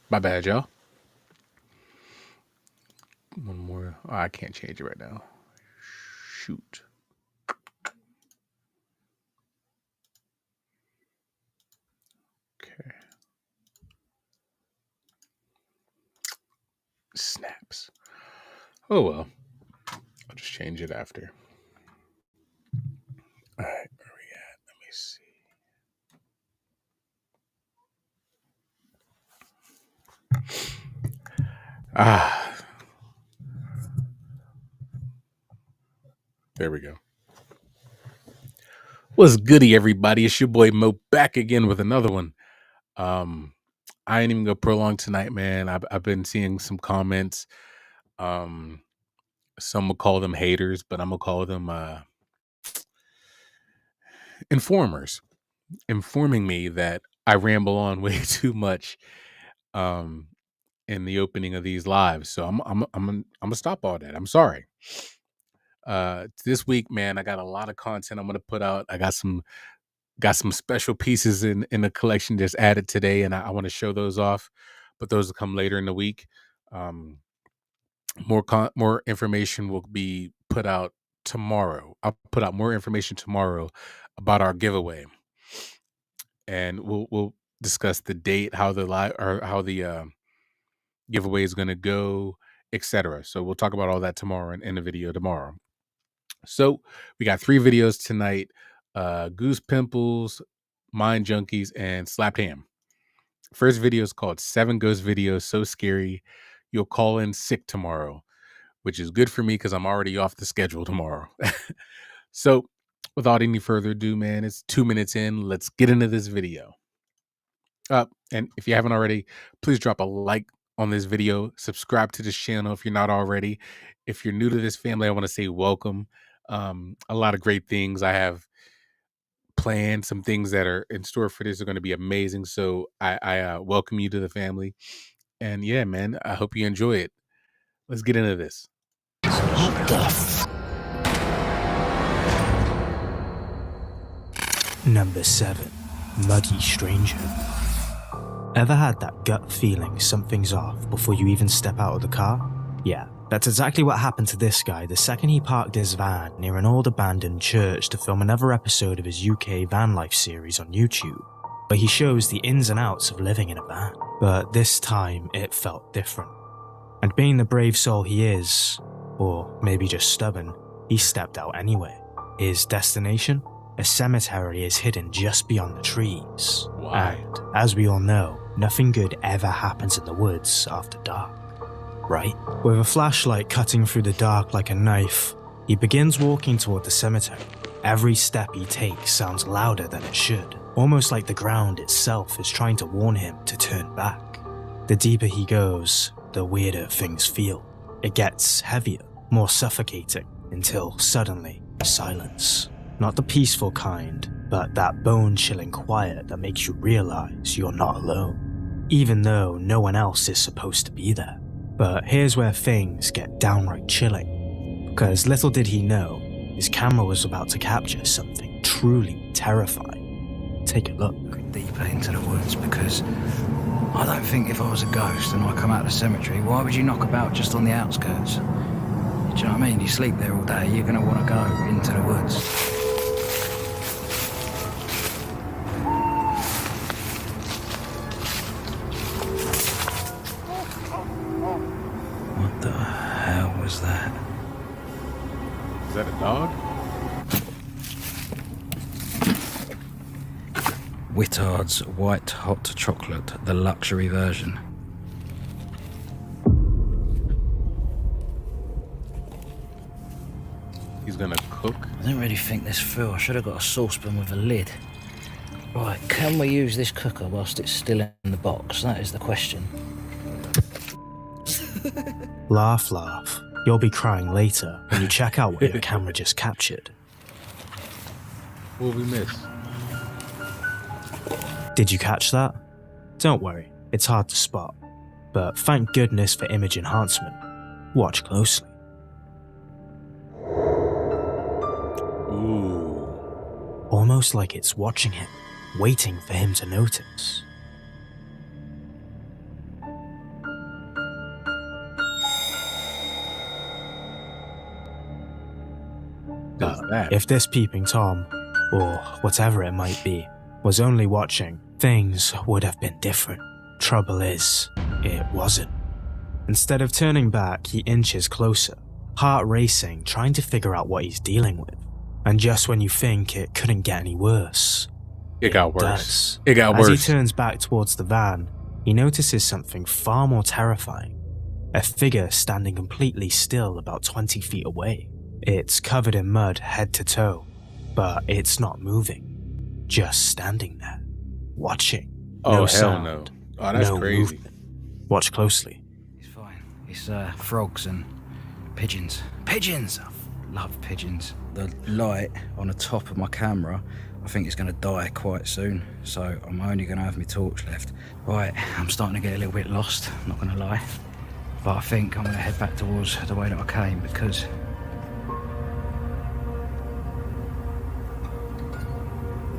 My bad, y'all. One more. Oh, I can't change it right now. Shoot. Okay. Snaps. Oh well. I'll just change it after. All right, where are we at? Let me see. Ah, there we go. What's goody, everybody? It's your boy Mo back again with another one. I ain't even gonna prolong tonight, man. I've been seeing some comments. Um, some will call them haters, but I'm gonna call them informers, informing me that I ramble on way too much. Um, in the opening of these lives, so I'm gonna stop all that. I'm sorry. This week, man, I got a lot of content I'm gonna put out. I got some special pieces in the collection just added today, and I want to show those off, but those will come later in the week. Um, more information will be put out tomorrow. I'll put out more information tomorrow about our giveaway, and we'll discuss the date, how the live or how the giveaway is going to go, etc. So we'll talk about all that tomorrow in the video tomorrow. So we got 3 videos tonight: Goose Pimples, Mind Junkies, and Slapped Ham. First video is called 7 Ghost Videos So Scary You'll Call in Sick Tomorrow, which is good for me because I'm already off the schedule tomorrow. So without any further ado, man, it's 2 minutes in. Let's get into this video. And if you haven't already, please drop a like on this video. Subscribe to this channel if you're not already. If you're new to this family, I want to say welcome. A lot of great things I have planned. Some things that are in store for this are going to be amazing. So I welcome you to the family. And yeah, man, I hope you enjoy it. Let's get into this. Number 7. Muggy Stranger. Ever had that gut feeling something's off before you even step out of the car? Yeah, that's exactly what happened to this guy the second he parked his van near an old abandoned church to film another episode of his UK van life series on YouTube, where he shows the ins and outs of living in a van. But this time it felt different. And being the brave soul he is, or maybe just stubborn, he stepped out anyway. His destination? A cemetery is hidden just beyond the trees. Why? And, as we all know, nothing good ever happens in the woods after dark. Right? With a flashlight cutting through the dark like a knife, he begins walking toward the cemetery. Every step he takes sounds louder than it should, almost like the ground itself is trying to warn him to turn back. The deeper he goes, the weirder things feel. It gets heavier, more suffocating, until suddenly, silence. Not the peaceful kind, but that bone-chilling quiet that makes you realize you're not alone, even though no one else is supposed to be there. But here's where things get downright chilling, because little did he know, his camera was about to capture something truly terrifying. Take a look. Deeper into the woods, because I don't think if I was a ghost and I come out of the cemetery, why would you knock about just on the outskirts? Do you know what I mean? You sleep there all day, you're going to want to go into the woods. What the hell was that? Is that a dog? Wittard's White Hot Chocolate, the luxury version. He's gonna cook. I didn't really think this through. I should have got a saucepan with a lid. Right, can we use this cooker whilst it's still in the box? That is the question. Laugh, laugh. You'll be crying later when you check out what your camera just captured. What we miss? Did you catch that? Don't worry, it's hard to spot. But thank goodness for image enhancement. Watch closely. Ooh. Almost like it's watching him, waiting for him to notice. does But that? if this peeping Tom, or whatever it might be, was only watching, things would have been different. Trouble is, it wasn't. Instead of turning back, he inches closer, heart racing, trying to figure out what he's dealing with. And just when you think it couldn't get any worse, It got worse. does. It got As worse. he turns back towards the van, he notices something far more terrifying. A figure standing completely still about 20 feet away. It's covered in mud head to toe, but it's not moving. Just standing there, watching. Oh, No hell sound, no. Oh, that's no crazy. movement. Watch closely. It's fine. It's frogs and pigeons. Pigeons! I love pigeons. The light on the top of my camera, I think it's going to die quite soon, so I'm only going to have my torch left. Right, I'm starting to get a little bit lost, not going to lie. But I think I'm going to head back towards the way that I came because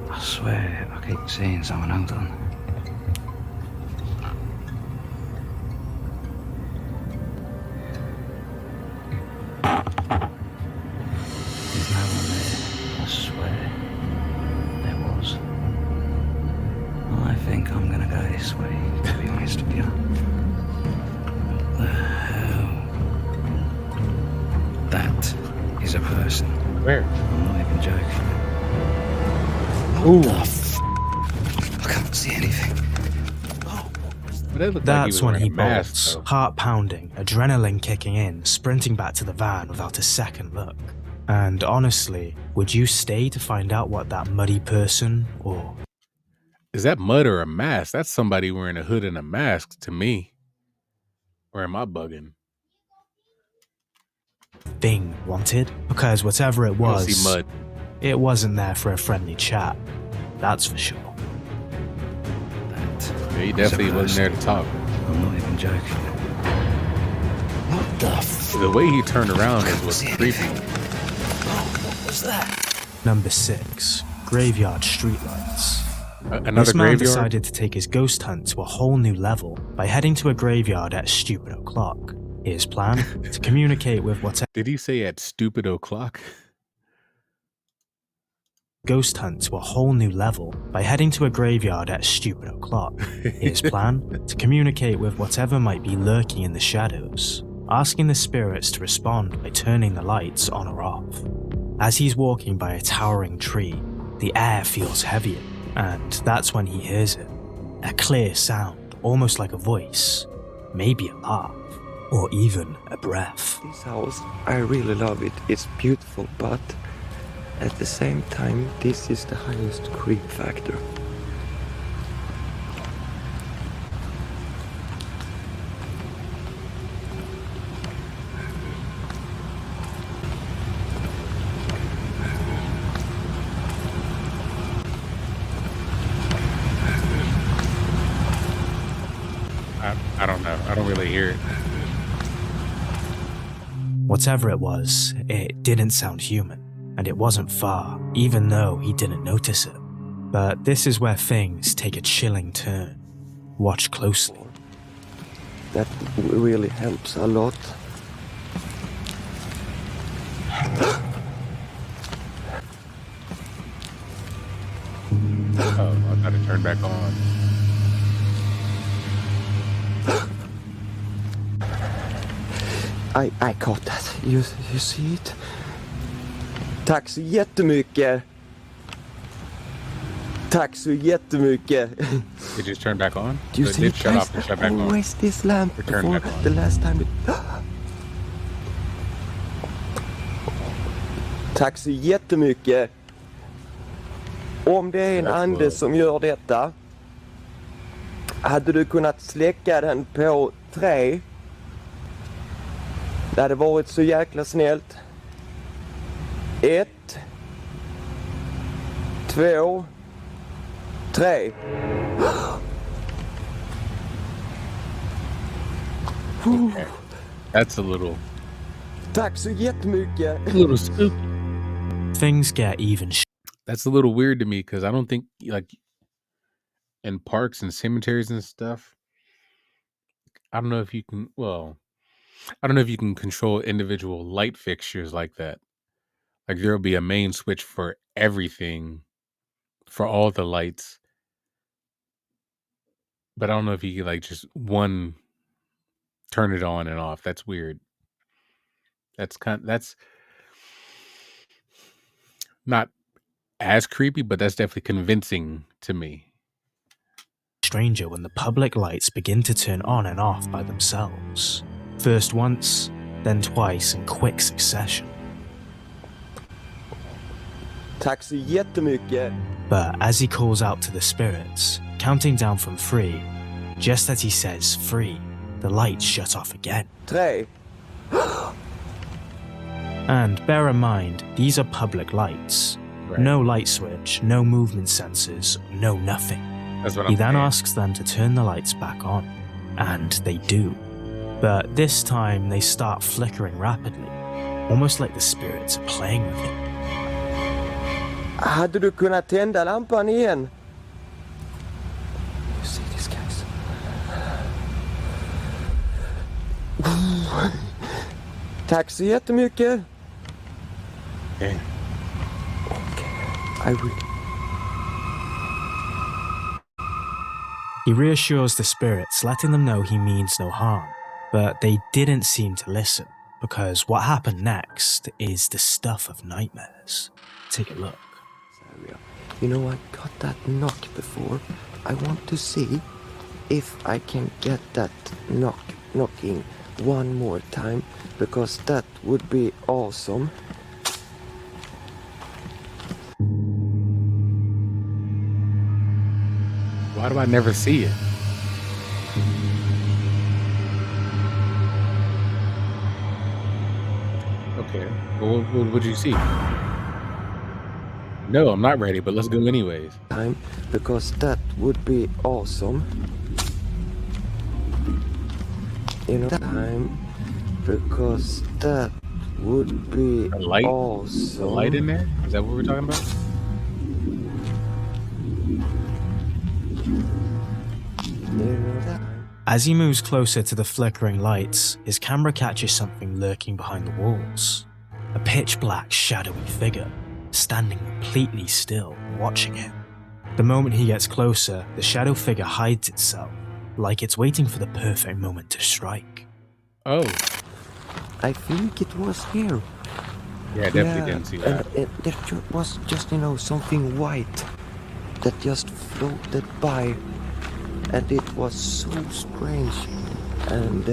I swear I keep seeing someone. Hold on. There's no one there. I swear there was. I think I'm going to go this way, to be honest with you. What the hell? That is a person. Where? I'm not even joking. Ooh. I can't see anything. But that looked like That's was when wearing he a mask, bolts, though. heart pounding, adrenaline kicking in, sprinting back to the van without a second look. And honestly, would you stay to find out what that muddy person or Is that mud or a mask? That's somebody wearing a hood and a mask to me. Or am I bugging? thing wanted? Because whatever it I don't see was, mud. it wasn't there for a friendly chat. That's for sure. That Yeah, he is a definitely wasn't there to talk. I'm not even joking. What the The way he turned around is what's see creepy. anything. What was that? Number 6. Graveyard streetlights. Another This man graveyard? decided to take his ghost hunt to a whole new level by heading to a graveyard at stupid o'clock. His plan? To communicate with whatever Did he say at stupid o'clock? ghost hunt to a whole new level by heading to a graveyard at stupid o'clock. His plan? To communicate with whatever might be lurking in the shadows, asking the spirits to respond by turning the lights on or off. As he's walking by a towering tree, the air feels heavier, and that's when he hears it. A clear sound, almost like a voice, maybe a laugh, or even a breath. This house, I really love it. It's beautiful, but at the same time, this is the highest creep factor. I don't know. I don't really hear it. Whatever it was, it didn't sound human, and it wasn't far, even though he didn't notice it. But this is where things take a chilling turn. Watch closely. That really helps a lot. Oh, I gotta turn back on. I caught that. You see it? Tack så jättemycket. Tack så jättemycket. It just turned back on? Do you So it see did it, shut guys? off and shut back on. Always this lamp Or turn before back on. the last time it... Tack så jättemycket. Om det är en ande som gör detta, hade du kunnat släcka den på 3? Det hade varit så jäkla snällt. 1, 2, 3. Okay. That's a little Tack så jättemycket. spooky. Things get even That's a little weird to me because I don't think like in parks and cemeteries and stuff. I don't know if you can. Well, I don't know if you can control individual light fixtures like that. Like there'll be a main switch for everything, for all the lights. But I don't know if you could like just turn it on and off. That's weird. That's not as creepy, but that's definitely convincing to me. Stranger when the public lights begin to turn on and off by themselves. First once, then twice in quick succession. Tack så jättemycket. But as he calls out to the spirits, counting down from 3, just as he says 3, the lights shut off again. 3. And bear in mind, these are public lights. Right. No light switch, no movement sensors, no nothing. That's what He I'm then saying. asks them to turn the lights back on, and they do. But this time they start flickering rapidly, almost like the spirits are playing with him. Hade du kunnat tända lampan igen? You see these guys? Tack så jättemycket. Okay. I will. He reassures the spirits, letting them know he means no harm. But they didn't seem to listen, because what happened next is the stuff of nightmares. Take a look. You know, I got that knock before. I want to see if I can get that knocking one more time, because that would be awesome. Why do I never see it? Okay. Well, what would you see? No, I'm not ready, but let's go anyways. Time, because that would be awesome. You know, time, because that would be A light? awesome. The light in there? Is that what we're talking about? You know that. As he moves closer to the flickering lights, his camera catches something lurking behind the walls. A pitch-black, shadowy figure, standing completely still, watching him. The moment he gets closer, the shadow figure hides itself, like it's waiting for the perfect moment to strike. Oh, I think it was here. yeah, I definitely didn't see that. There was just, you know, something white that just floated by, and it was so strange. And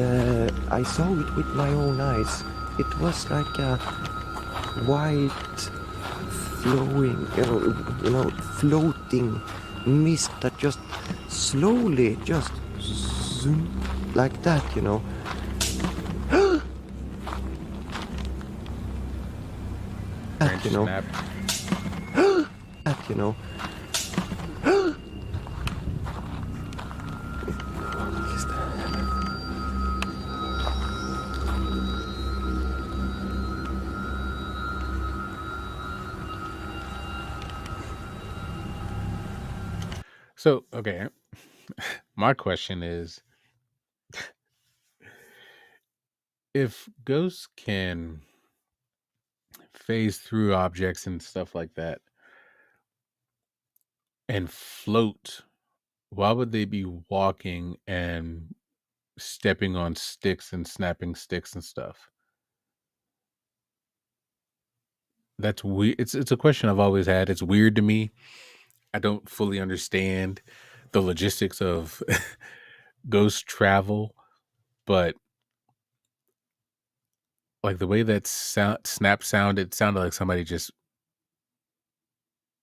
I saw it with my own eyes. It was like a white, flowing, you know, floating mist that just slowly, just zoom, like that, you know. That, you know. Snap. That, you know. So, okay. My question is, if ghosts can phase through objects and stuff like that and float, why would they be walking and stepping on sticks and snapping sticks and stuff? That's weird. It's a question I've always had. It's weird to me. I don't fully understand the logistics of ghost travel, but like the way that snap sounded, it sounded like somebody just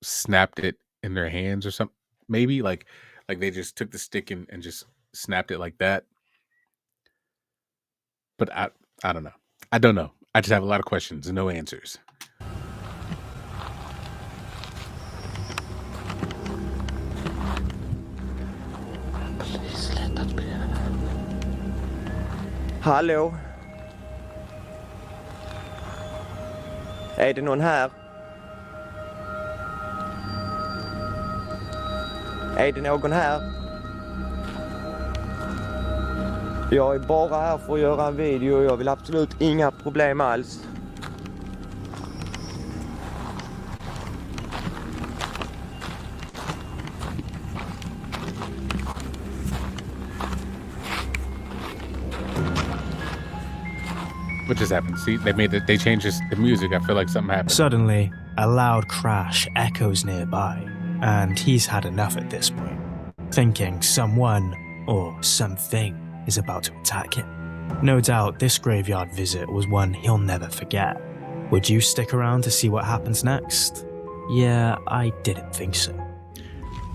snapped it in their hands or something. Maybe like they just took the stick and just snapped it like that. But I don't know. I don't know. I just have a lot of questions and no answers. Please let that be. Hallå? Är det någon här? Är det någon här? Jag är bara här för att göra en video och jag vill absolut inga problem alls. What just happened? See, they changed the music. I feel like something happened. Suddenly, a loud crash echoes nearby, and he's had enough at this point, thinking someone or something is about to attack him. No doubt this graveyard visit was one he'll never forget. Would you stick around to see what happens next? Yeah, I didn't think so.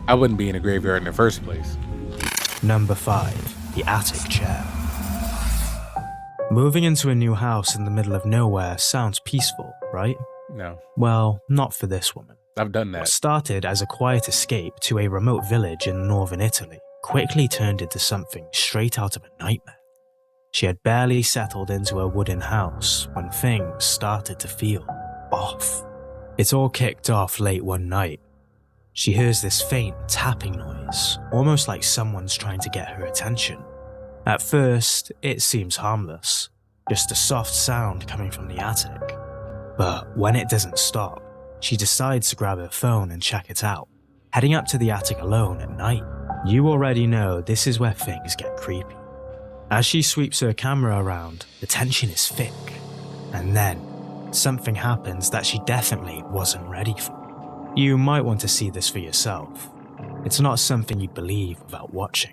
I wouldn't be in a graveyard in the first place. Number 5. The attic chair. Moving into a new house in the middle of nowhere sounds peaceful, right? No. Well, not for this woman. I've done What that. started as a quiet escape to a remote village in northern Italy quickly turned into something straight out of a nightmare. She had barely settled into a wooden house when things started to feel off. It all kicked off late one night. She hears this faint tapping noise, almost like someone's trying to get her attention. At first, it seems harmless, just a soft sound coming from the attic. But when it doesn't stop, she decides to grab her phone and check it out, heading up to the attic alone at night. You already know this is where things get creepy. As she sweeps her camera around, the tension is thick. And then, something happens that she definitely wasn't ready for. You might want to see this for yourself. It's not something you'd believe without watching.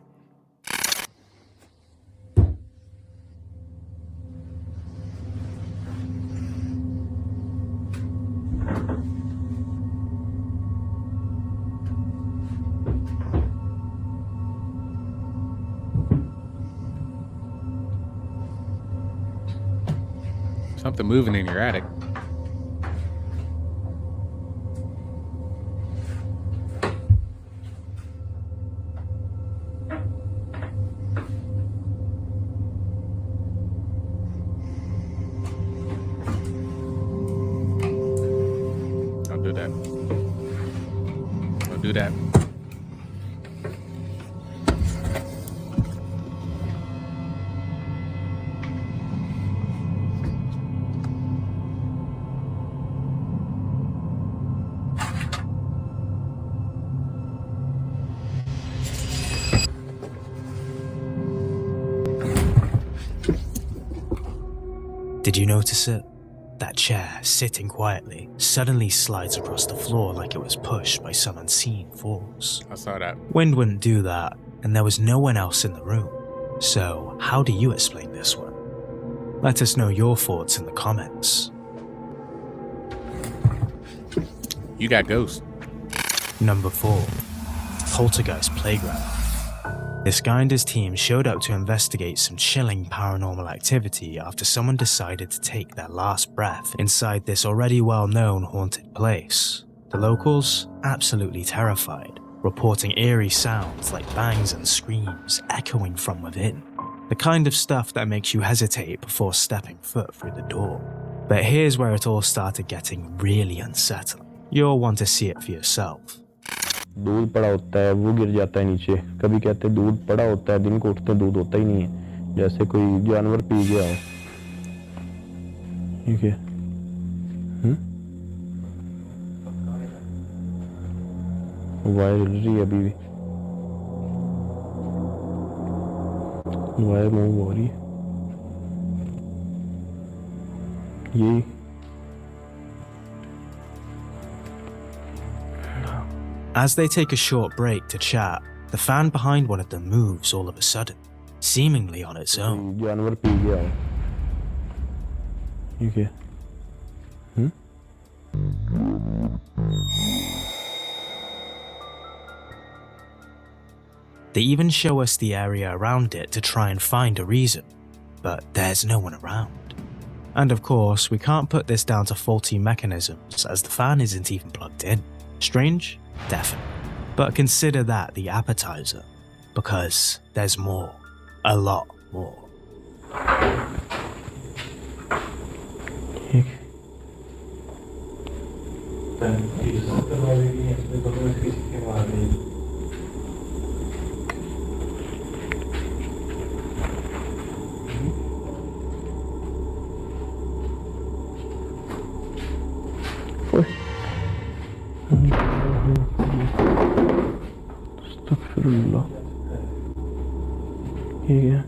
Something moving in your attic. Don't do that. Don't do that. Did you notice it? That chair, sitting quietly, suddenly slides across the floor like it was pushed by some unseen force. I saw that. Wind wouldn't do that, and there was no one else in the room. So, how do you explain this one? Let us know your thoughts in the comments. You got ghosts. Number 4. Poltergeist Playground. This guy and his team showed up to investigate some chilling paranormal activity after someone decided to take their last breath inside this already well-known haunted place. The locals, absolutely terrified, reporting eerie sounds like bangs and screams echoing from within. The kind of stuff that makes you hesitate before stepping foot through the door. But here's where it all started getting really unsettling. You'll want to see it for yourself. दूध पड़ा होता है वो गिर जाता है नीचे कभी कहते हैं दूध पड़ा होता है दिन को उठते दूध होता ही नहीं है जैसे कोई जानवर पी गया हो ठीक है वायर हिल रही है अभी भी वायर मूव हो रही है यही As they take a short break to chat, the fan behind one of them moves all of a sudden, seemingly on its own. जानवर पी गया हो ठीक है They even show us the area around it to try and find a reason, but there's no one around. And of course, we can't put this down to faulty mechanisms as the fan isn't even plugged in. Strange? Definitely. But consider that the appetizer, because there's more. A lot more. Astaghfirullah. Yeah.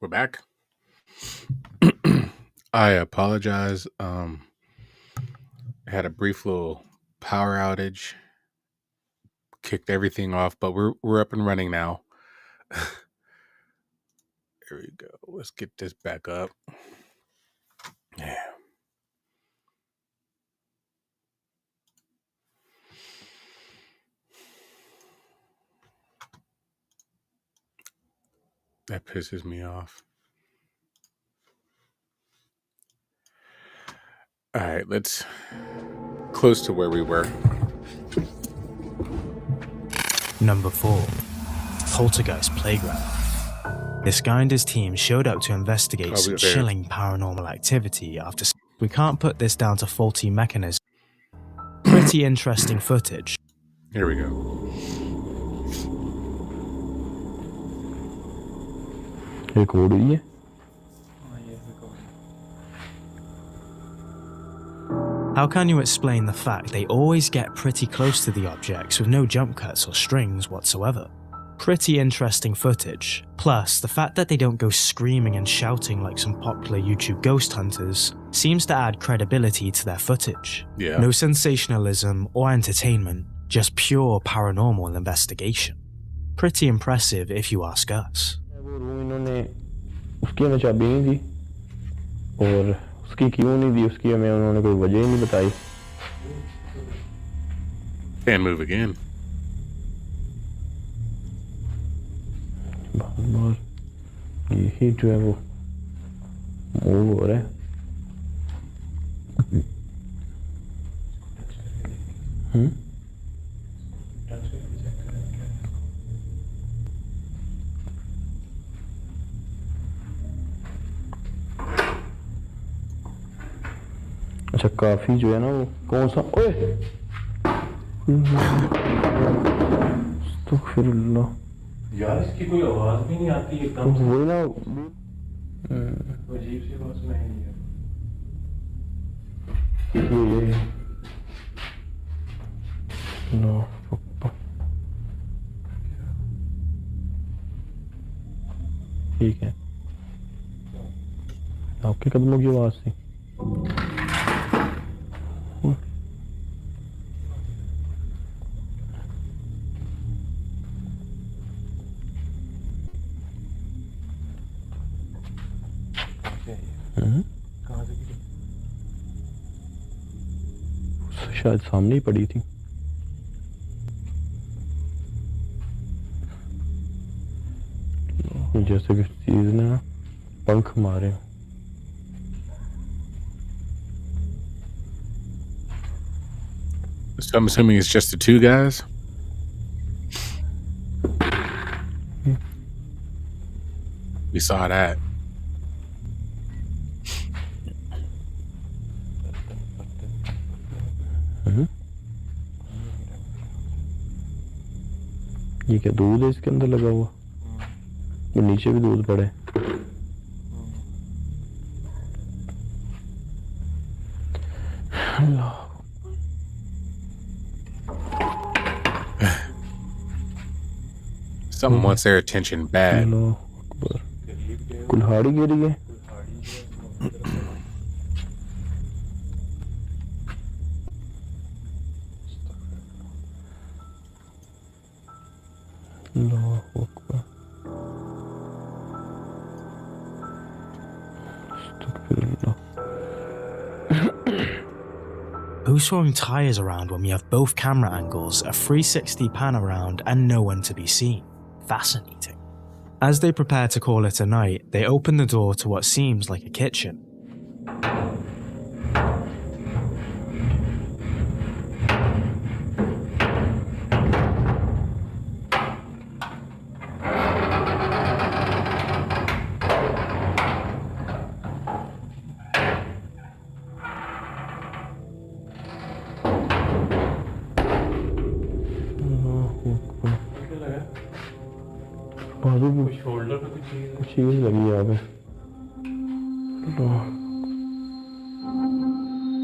We're back. I apologize. I had a brief little power outage, kicked everything off, but we're up and running now. Here we go. Let's get this back up. Yeah. That pisses me off. All right, let's close to where we were. Number 4. Poltergeist Playground. This guy and his team showed up to investigate some chilling paranormal activity after... We can't put this down to faulty mechanism. Pretty interesting footage. Here we go. Record हुई है? How can you explain the fact they always get pretty close to the objects with no jump cuts or strings whatsoever? Pretty interesting footage, plus the fact that they don't go screaming and shouting like some popular YouTube ghost hunters seems to add credibility to their footage. Yeah. No sensationalism or entertainment, just pure paranormal investigation. Pretty impressive if you ask us. इन्होंने उसकी हमें चाबी नहीं दी और उसकी क्यों नहीं दी उसकी हमें उन्होंने कोई वजह ही नहीं बताई. And move again. बार यही जो है वो मूव हो रहा है. अच्छा काफी जो है ना वो कौन सा ओए अस्तगफिरुल्लाह यार इसकी कोई आवाज भी नहीं आती एकदम से. वही ना अजीब सी आवाज में है ये नो ठीक है आपके कदमों की आवाज थी. शायद सामने ही पड़ी थी. जैसे कि चीज ने पंख मारे. So I'm assuming it's just the two guys? We saw that. ये क्या दूध है इसके अंदर लगा हुआ. वो नीचे भी दूध पड़े. Someone wants their attention bad. कुल्हाड़ी गिरी है. Who's throwing tires around when we have both camera angles, a 360 pan around, and no one to be seen? Fascinating. As they prepare to call it a night, they open the door to what seems like a kitchen. Shoulder पे कुछ चीज लगी है यहाँ पे.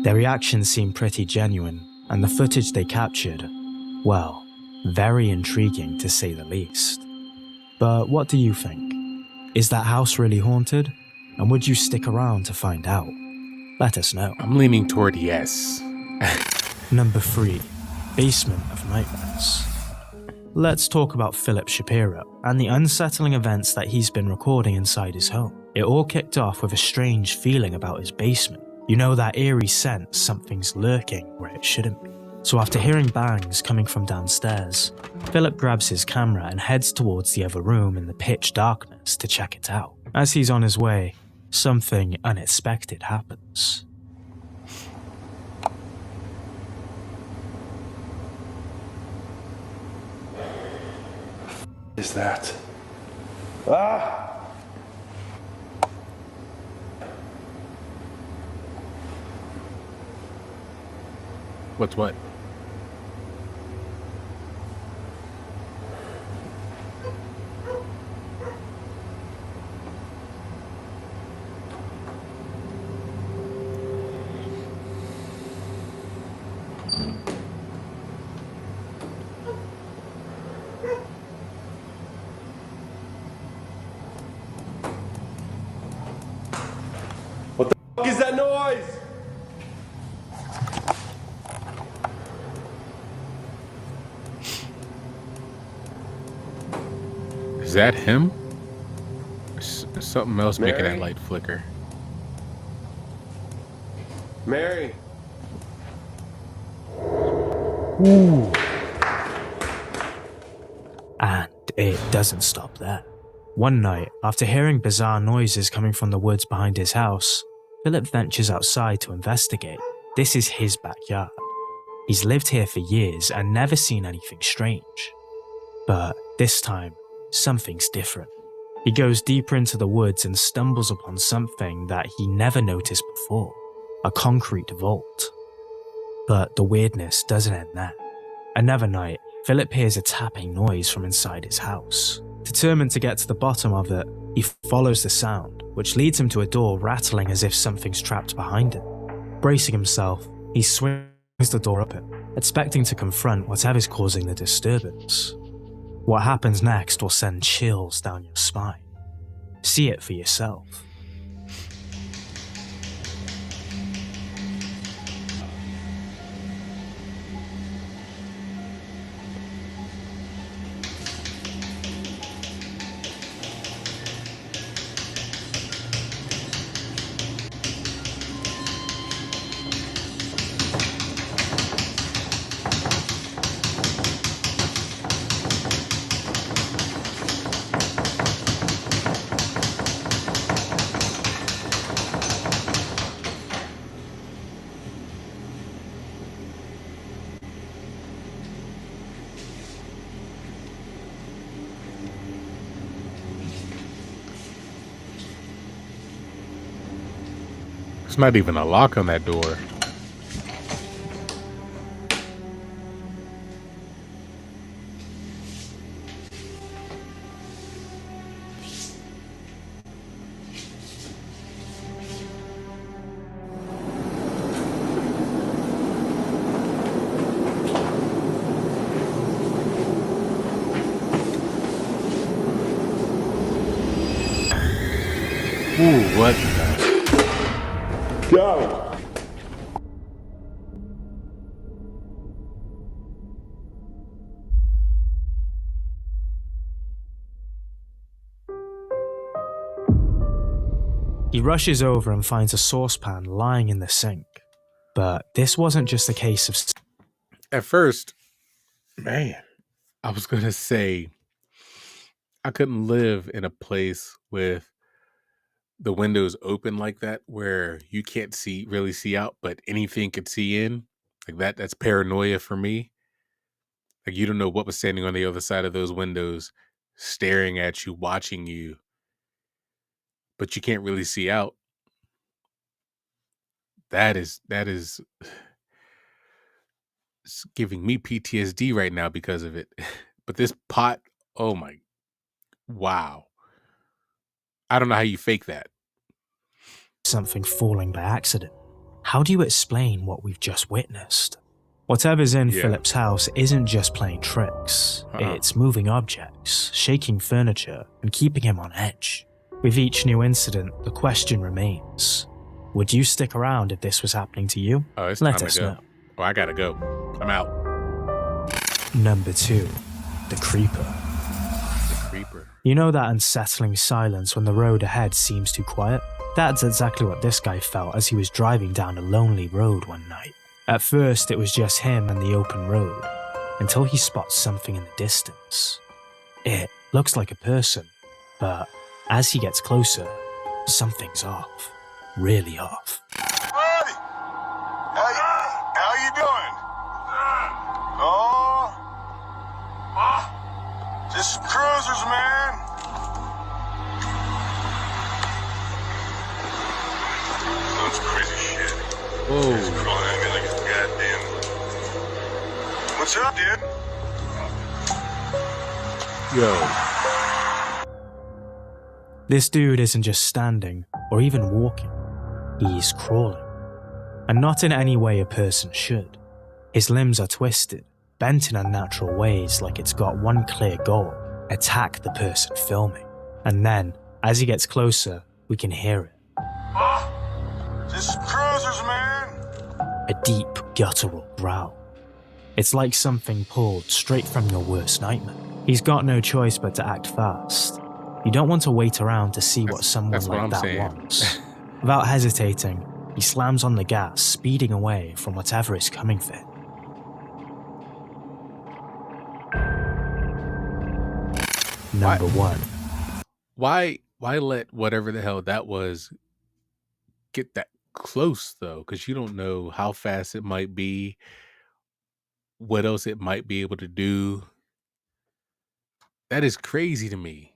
Their reactions seem pretty genuine, and the footage they captured, well, very intriguing to say the least. But what do you think? Is that house really haunted? And would you stick around to find out? Let us know. I'm leaning toward yes. Number 3. Basement of Nightmares. Let's talk about Philip Shapiro and the unsettling events that he's been recording inside his home. It all kicked off with a strange feeling about his basement. You know, that eerie sense something's lurking where it shouldn't be. So after hearing bangs coming from downstairs, Philip grabs his camera and heads towards the other room in the pitch darkness to check it out. As he's on his way, something unexpected happens. Is that? Ah! What's what? What is that noise? Is that him? Something else making that Mary? light flicker. Mary. And it doesn't stop there. One night, after hearing bizarre noises coming from the woods behind his house, Philip ventures outside to investigate. This is his backyard. He's lived here for years and never seen anything strange. But this time, something's different. He goes deeper into the woods and stumbles upon something that he never noticed before, a concrete vault. But the weirdness doesn't end there. Another night, Philip hears a tapping noise from inside his house. Determined to get to the bottom of it, he follows the sound, which leads him to a door rattling as if something's trapped behind it. Bracing himself, he swings the door open, expecting to confront whatever's causing the disturbance. What happens next will send chills down your spine. See it for yourself. There's not even a lock on that door. Ooh, what the? Go! He rushes over and finds a saucepan lying in the sink. But this wasn't just a case of... At first, man, I was going to say I couldn't live in a place with the windows open like that where you can't really see out, but anything could see in. Like that's paranoia for me. Like you don't know what was standing on the other side of those windows, staring at you, watching you, but you can't really see out. That is it's giving me PTSD right now because of it. But this pot, oh my, wow. I don't know how you fake that. something falling by accident. How do you explain what we've just witnessed? Whatever's in Philip's house isn't just playing tricks. It's moving objects, shaking furniture, and keeping him on edge. With each new incident, the question remains, would you stick around if this was happening to you? Oh, it's Let time us to go. know. Oh, I gotta go. I'm out. Number 2. The Creeper. The creeper. You know that unsettling silence when the road ahead seems too quiet? That's exactly what this guy felt as he was driving down a lonely road one night. At first, it was just him and the open road, until he spots something in the distance. It looks like a person, but as he gets closer, something's off. Really off. Buddy! How you doing? Oh, just some cruisers, man. That's crazy shit. Whoa. It's crawling at me like it's goddamn. What's up, dude? Yo. This dude isn't just standing or even walking, he's crawling. And not in any way a person should. His limbs are twisted, bent in unnatural ways like it's got one clear goal: attack the person filming. And then, as he gets closer, we can hear it. Just some cruisers, man. A deep, guttural growl. It's like something pulled straight from your worst nightmare. He's got no choice but to act fast. You don't want to wait around to see what someone that's what like I'm that saying. wants. Without hesitating, he slams on the gas, speeding away from whatever is coming for him. Number 1. Why let whatever the hell that was get that close though? Because you don't know how fast it might be, what else it might be able to do. That is crazy to me.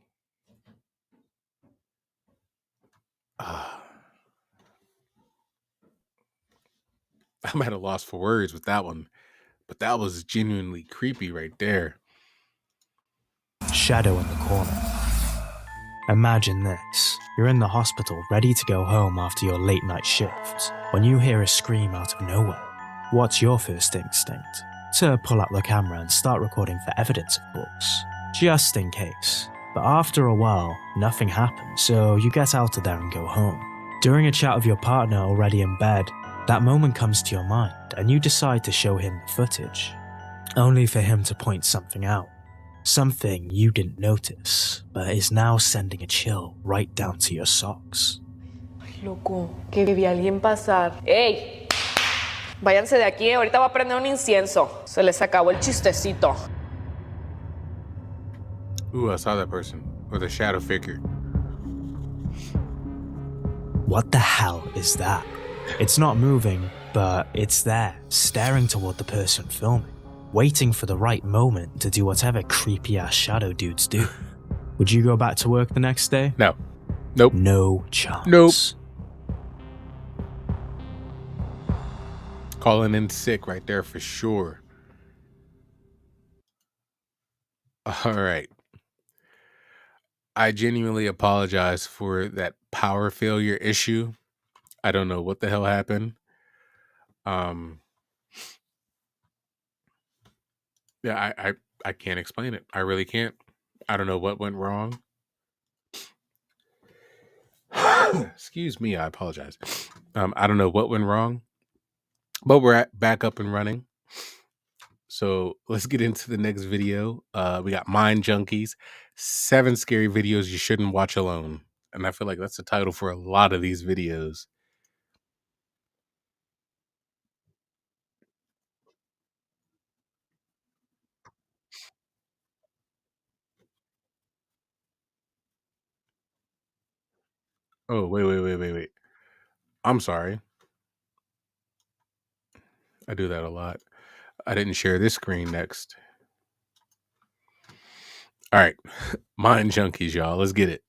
I'm at a loss for words with that one, but that was genuinely creepy right there. Shadow in the corner. Imagine this. You're in the hospital ready to go home after your late night shift when you hear a scream out of nowhere. What's your first instinct? To pull out the camera and start recording for evidence, of course. Just in case. But after a while, nothing happens, so you get out of there and go home. During a chat with your partner already in bed, that moment comes to your mind and you decide to show him the footage. Only for him to point something out. Something you didn't notice, but is now sending a chill right down to your socks. Loco, que vi a alguien pasar. ¡Ey! Váyanse de aquí, ahorita va a prender un incienso. Se les acabó el chistecito. Ooh, I saw that person. Or the shadow figure. What the hell is that? It's not moving, but it's there, staring toward the person filming, waiting for the right moment to do whatever creepy-ass shadow dudes do. Would you go back to work the next day? No. Nope. No chance. Nope. Calling in sick right there for sure. All right. I genuinely apologize for that power failure issue. I don't know what the hell happened. Yeah, I can't explain it. I really can't. I don't know what went wrong. Excuse me, I apologize. I don't know what went wrong, but we're back up and running. So let's get into the next video. We got Mind Junkies, 7 scary videos you shouldn't watch alone. And I feel like that's the title for a lot of these videos. Oh, wait. I'm sorry. I do that a lot. I didn't share this screen next. All right. Mind Junkies, y'all. Let's get it.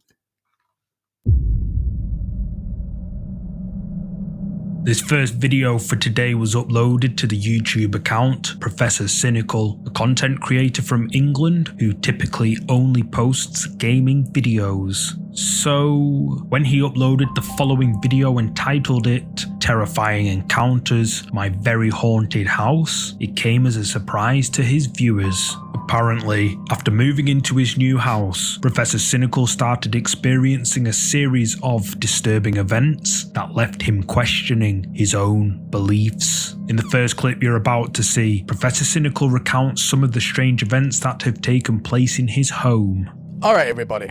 This first video for today was uploaded to the YouTube account Professor Cynical, a content creator from England who typically only posts gaming videos. So, when he uploaded the following video and titled it terrifying encounters, my very haunted house, it came as a surprise to his viewers. Apparently, after moving into his new house, Professor Cynical started experiencing a series of disturbing events that left him questioning his own beliefs. In the first clip you're about to see, Professor Cynical recounts some of the strange events that have taken place in his home. Alright everybody,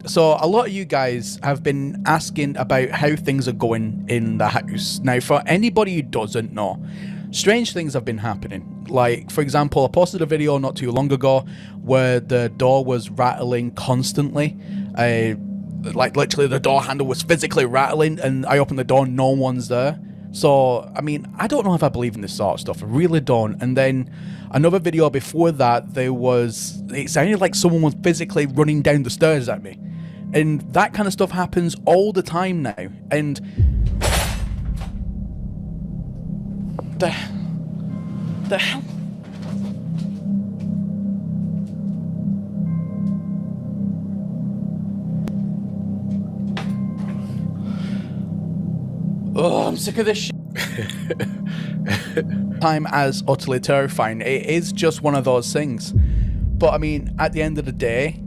so a lot of you guys have been asking about how things are going in the house. Now for anybody who doesn't know, strange things have been happening. Like, for example, I posted a video not too long ago where the door was rattling constantly. Like, literally the door handle was physically rattling, and I opened the door, no one's there. So, I mean, I don't know if I believe in this sort of stuff. I really don't. And then another video before that, it sounded like someone was physically running down the stairs at me. And that kind of stuff happens all the time now. And the hell? Oh, I'm sick of this shit. Time as utterly terrifying. It is just one of those things. But I mean, at the end of the day,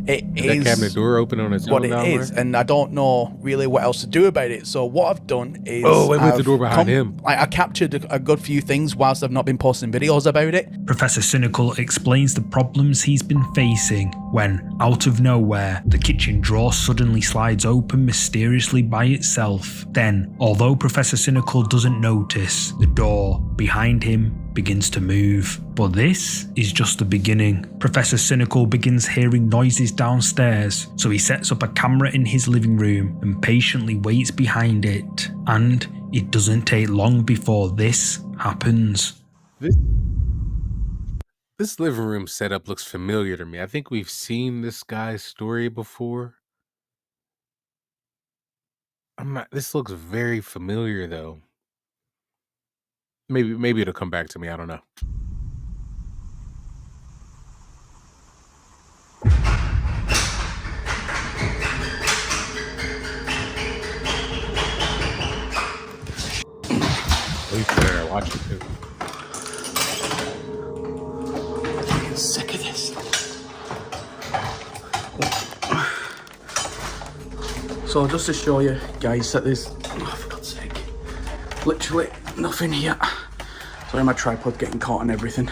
is that cabinet door open on its own what it down is, there? and I don't know really what else to do about it. So what I've done is wait, the door behind him. I captured a good few things whilst I've not been posting videos about it. Professor Cynical explains the problems he's been facing when, out of nowhere, the kitchen drawer suddenly slides open mysteriously by itself. Then, although Professor Cynical doesn't notice, the door behind him begins to move. But this is just the beginning. Professor Cynical begins hearing noises downstairs, so he sets up a camera in his living room and patiently waits behind it. And it doesn't take long before this happens. This living room setup looks familiar to me. I think we've seen this guy's story before. This looks very familiar though. Maybe it'll come back to me. I don't know. He's there watching too. I'm sick of this. So just to show you guys that there's, oh for God's sake, literally nothing here. Sorry, my tripod getting caught on everything.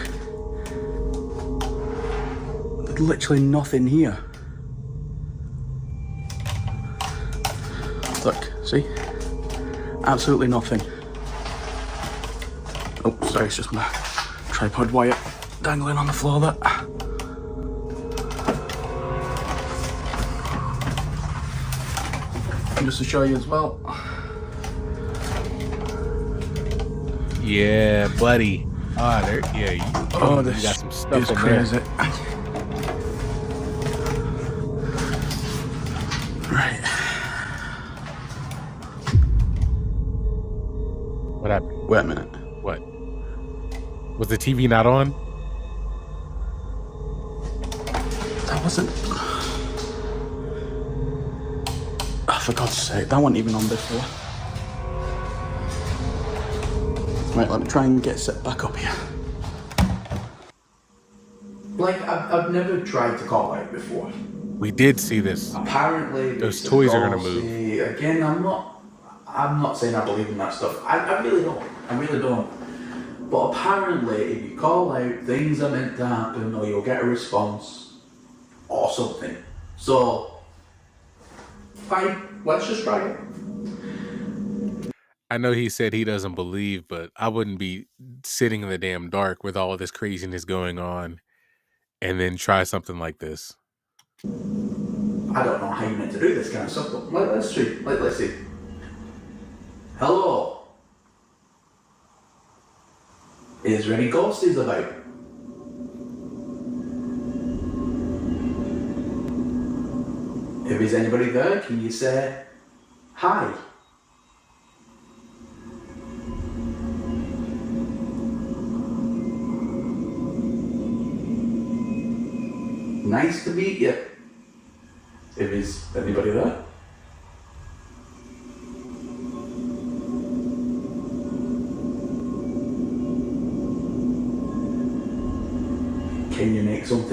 There's literally nothing here. Look, see? Absolutely nothing. Oh, sorry, it's just my tripod wire dangling on the floor there. And just to show you as well. Yeah, buddy. There. Yeah, you got some stuff in crazy. there. Right. What happened? Wait a minute. What? Was the TV not on? That wasn't. Oh, for God's sake, that wasn't even on before. Right, let me try and get set back up here. Like, I've never tried to call out before. We did see this. Apparently, Those toys are gonna move. Again, I'm not saying I believe in that stuff. I really don't. I really don't. But apparently, if you call out, things are meant to happen, or you'll get a response, or something. So, fine, let's just try it. I know he said he doesn't believe, but I wouldn't be sitting in the damn dark with all this craziness going on and then try something like this. I don't know how you meant to do this kind of stuff, but let's see. Let's see. Hello? Is there any ghosties about? If there's anybody there, can you say hi? Nice to meet you. If there's anybody there.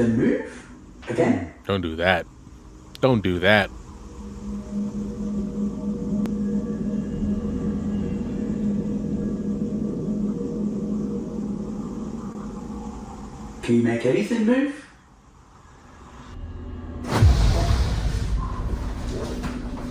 anything move? Again. Don't do that. Don't do that. Can you make anything move?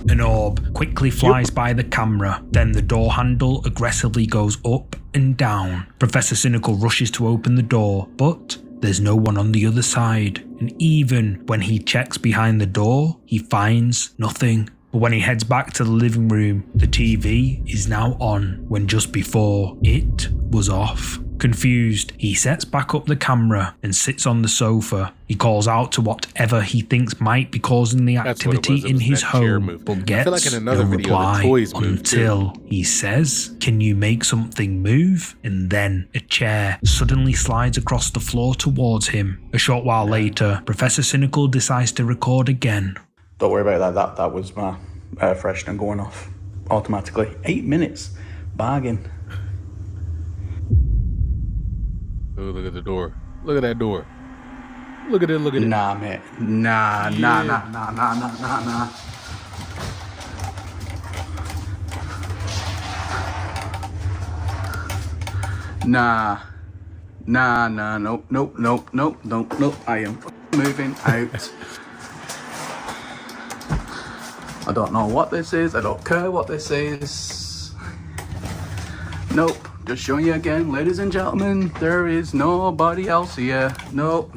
An orb quickly flies by the camera, then the door handle aggressively goes up and down. Professor Cynical rushes to open the door, but there's no one on the other side, and even when he checks behind the door, he finds nothing. But when he heads back to the living room, the TV is now on, when just before, it was off. Confused, he sets back up the camera and sits on the sofa. He calls out to whatever he thinks might be causing the activity in his home, but gets no reply until he says, "Can you make something move?" And then a chair suddenly slides across the floor towards him. A short while later, Professor Cynical decides to record again. Don't worry about that. That was my air freshener going off automatically. 8 minutes. Bargain. Oh, look at the door. Look at that door. Look at it, look at it. Nah, mate. Nah. Nope. I am moving out. I don't know what this is. I don't care what this is. Nope. Just showing you again, ladies and gentlemen, there is nobody else here. Nope.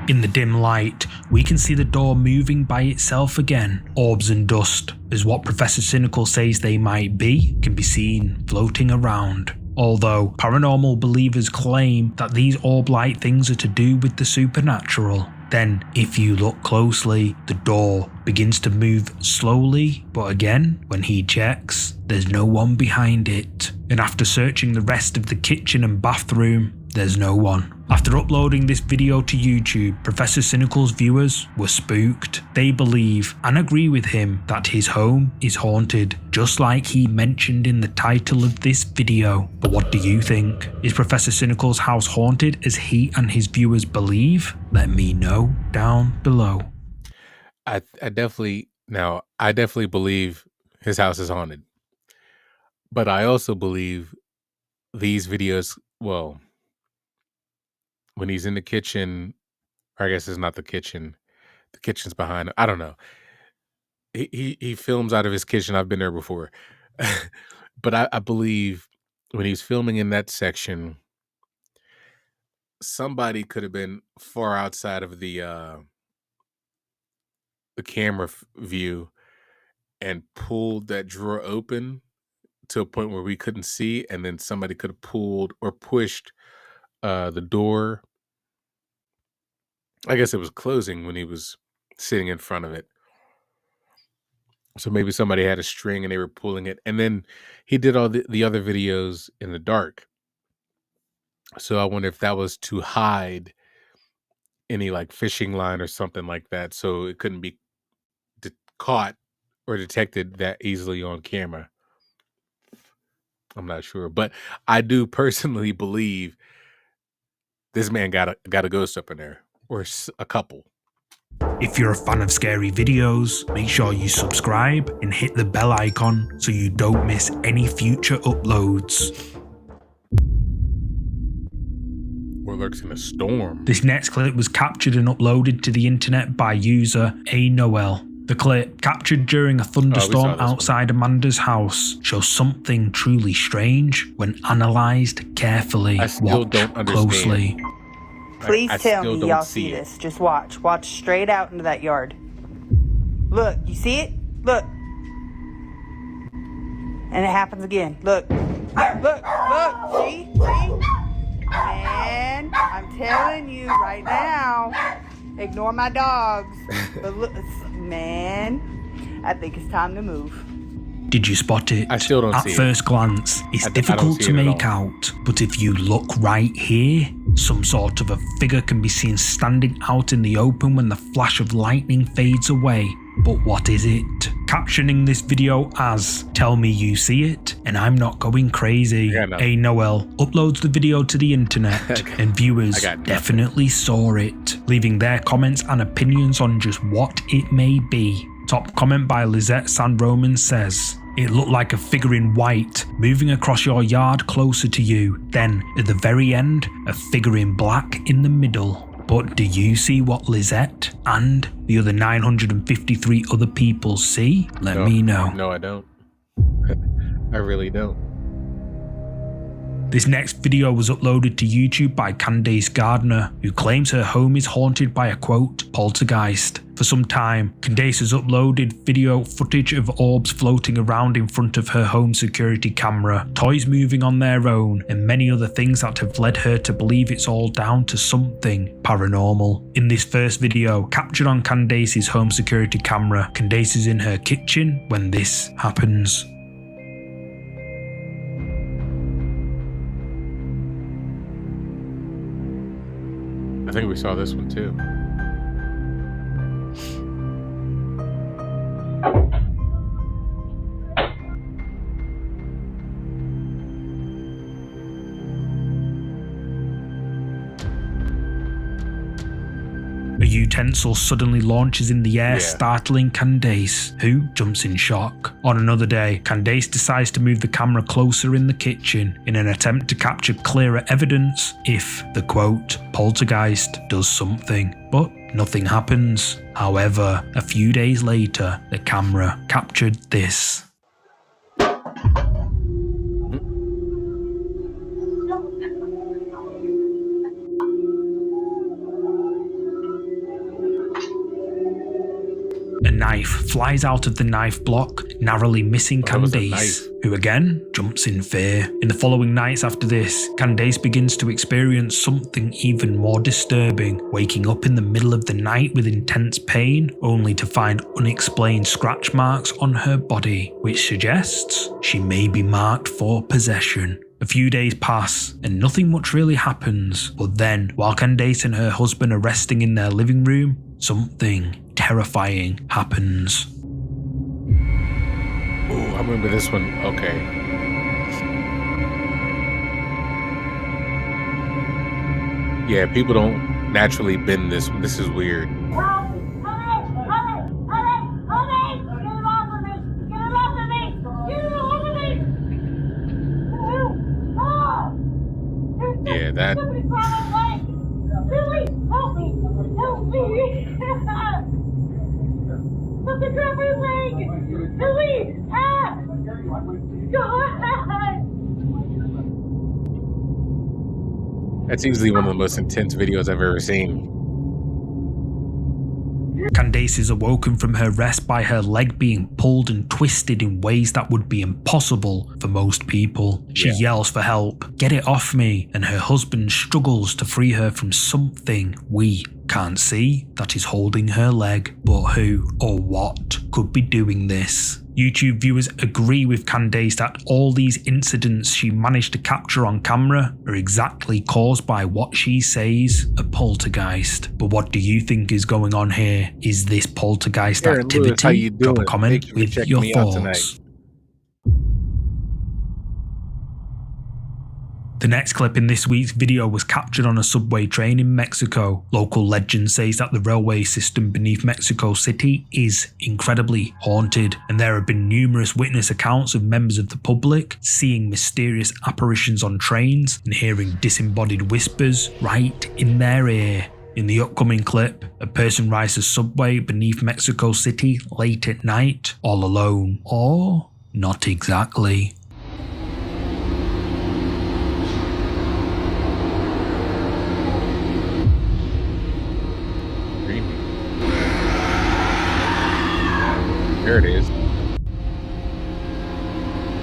In the dim light, we can see the door moving by itself again. Orbs and dust, as what Professor Cynical says they might be, can be seen floating around. Although paranormal believers claim that these orb-like things are to do with the supernatural, then if you look closely, the door begins to move slowly, but again, when he checks, there's no one behind it. And after searching the rest of the kitchen and bathroom, there's no one. After uploading this video to YouTube, Professor Cynical's viewers were spooked. They believe and agree with him that his home is haunted, just like he mentioned in the title of this video. But what do you think? Is Professor Cynical's house haunted as he and his viewers believe? Let me know down below. I definitely believe his house is haunted. But I also believe these videos, well, when he's in the kitchen, or I guess it's not the kitchen. The kitchen's behind him. I don't know. He films out of his kitchen. I've been there before. But I believe when he was filming in that section, somebody could have been far outside of the camera view and pulled that drawer open to a point where we couldn't see, and then somebody could have pulled or pushed the door. I guess it was closing when he was sitting in front of it. So maybe somebody had a string and they were pulling it. And then he did all the other videos in the dark. So I wonder if that was to hide any like fishing line or something like that, so it couldn't be caught or detected that easily on camera. I'm not sure, but I do personally believe this man got a ghost up in there, or a couple. If you're a fan of scary videos, make sure you subscribe and hit the bell icon so you don't miss any future uploads. Or lurks in a storm. This next clip was captured and uploaded to the internet by user A Noel. The clip, captured during a thunderstorm outside Amanda's house, shows something truly strange when analysed carefully. I still don't understand. Closely. Please tell me y'all see this. Just watch. Watch straight out into that yard. Look, you see it? Look. And it happens again. Look. Look. See? Man, I'm telling you right now. Ignore my dogs. But look, man, I think it's time to move. Did you spot it? I still don't see it. At first glance, it's difficult to make out, but if you look right here, some sort of a figure can be seen standing out in the open when the flash of lightning fades away. But what is it? captioning this video as "Tell me you see it and I'm not going crazy." A Noel uploads the video to the internet and viewers definitely saw it, leaving their comments and opinions on just what it may be. Top comment by Lizette San Roman says, "It looked like a figure in white moving across your yard closer to you. Then, at the very end, a figure in black in the middle. But do you see what Lizette and the other 953 other people see? Let me know." No, I don't. I really don't. This next video was uploaded to YouTube by Candace Gardner, who claims her home is haunted by a quote, poltergeist. For some time, Candace has uploaded video footage of orbs floating around in front of her home security camera, toys moving on their own, and many other things that have led her to believe it's all down to something paranormal. In this first video, captured on Candace's home security camera, Candace is in her kitchen when this happens. I think we saw this one too. A utensil suddenly launches in the air, startling Candace, who jumps in shock. On another day, Candace decides to move the camera closer in the kitchen in an attempt to capture clearer evidence if the quote, poltergeist does something, but nothing happens. However, a few days later, the camera captured this. A knife flies out of the knife block, narrowly missing Candace, who again jumps in fear. In the following nights after this, Candace begins to experience something even more disturbing, waking up in the middle of the night with intense pain, only to find unexplained scratch marks on her body, which suggests she may be marked for possession. A few days pass and nothing much really happens, but then, while Candace and her husband are resting in their living room, something terrifying happens. Oh, I remember this one. Okay. Yeah, people don't naturally bend this one. This is weird. Yeah, that. Help me! Help me! Something grabbed my leg! Billy! Ah! God! That's easily one of the most intense videos I've ever seen. Candace is awoken from her rest by her leg being pulled and twisted in ways that would be impossible for most people. She yells for help, "Get it off me," and her husband struggles to free her from something we can't see that is holding her leg, but who or what could be doing this? YouTube viewers agree with Candace that all these incidents she managed to capture on camera are exactly caused by what she says, a poltergeist. But what do you think is going on here? Is this poltergeist activity? Drop a comment with your thoughts. The next clip in this week's video was captured on a subway train in Mexico. Local legend says that the railway system beneath Mexico City is incredibly haunted, and there have been numerous witness accounts of members of the public seeing mysterious apparitions on trains and hearing disembodied whispers right in their ear. In the upcoming clip, a person rides a subway beneath Mexico City late at night, all alone, or not exactly. There it is.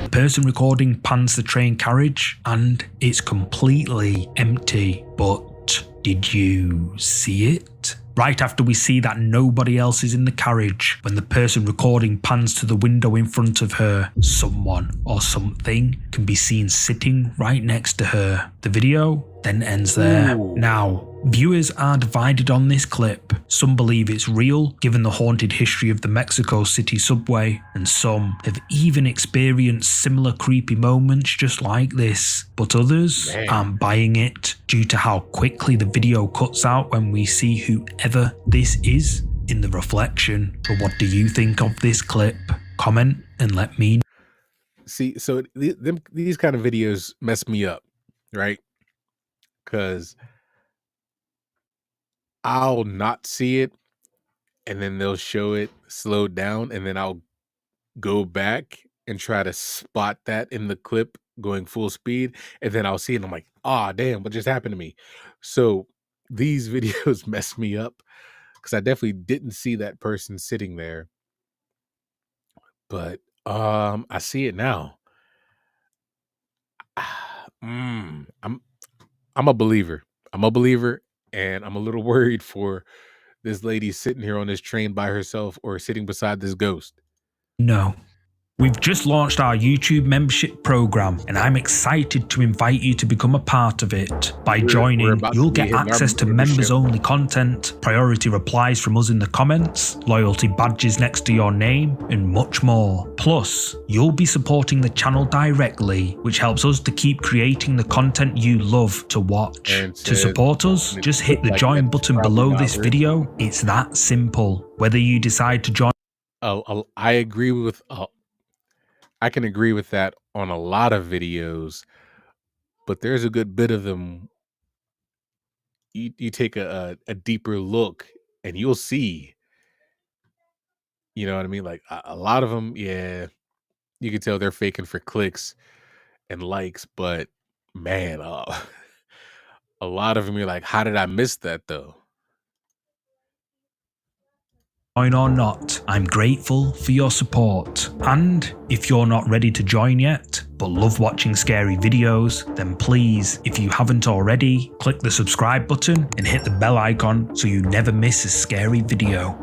The person recording pans the train carriage and it's completely empty, but did you see it? Right after we see that nobody else is in the carriage, when the person recording pans to the window in front of her, someone or something can be seen sitting right next to her. The video then ends there. Now, Viewers are divided on this clip. Some believe it's real, given the haunted history of the Mexico City subway, and some have even experienced similar creepy moments just like this. But others aren't buying it due to how quickly the video cuts out when we see whoever this is in the reflection. But what do you think of this clip? Comment and let me know. See, so these kind of videos mess me up, right? Because I'll not see it, and then they'll show it slowed down, and then I'll go back and try to spot that in the clip going full speed, and then I'll see it, and I'm like, ah, damn, what just happened to me? So these videos mess me up because I definitely didn't see that person sitting there, but I see it now. I'm a believer. I'm a believer, and I'm a little worried for this lady sitting here on this train by herself or sitting beside this ghost. No. We've just launched our YouTube membership program, and I'm excited to invite you to become a part of it. By joining, you'll get access to members-only content, priority replies from us in the comments, loyalty badges next to your name, and much more. Plus, you'll be supporting the channel directly, which helps us to keep creating the content you love to watch. To support us, just hit the join button below this video. It's that simple. Whether you decide to join... I agree with... I can agree with that on a lot of videos, but there's a good bit of them. You take a deeper look and you'll see, you know what I mean? Like a lot of them, yeah, you can tell they're faking for clicks and likes, but man, a lot of them you're like, how did I miss that though? Join or not, I'm grateful for your support. And if you're not ready to join yet, but love watching scary videos, then please, if you haven't already, click the subscribe button and hit the bell icon so you never miss a scary video.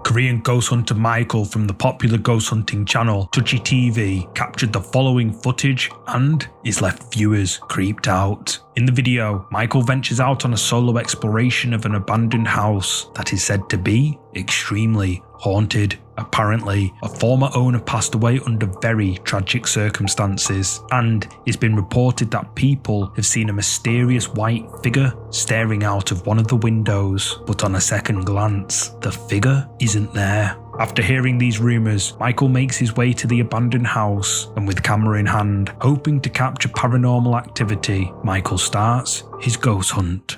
Korean ghost hunter Michael from the popular ghost hunting channel Touchy TV captured the following footage and is left viewers creeped out. In the video, Michael ventures out on a solo exploration of an abandoned house that is said to be extremely haunted. Apparently, a former owner passed away under very tragic circumstances, and it's been reported that people have seen a mysterious white figure staring out of one of the windows, but on a second glance, the figure isn't there. After hearing these rumours, Michael makes his way to the abandoned house, and with camera in hand, hoping to capture paranormal activity, Michael starts his ghost hunt.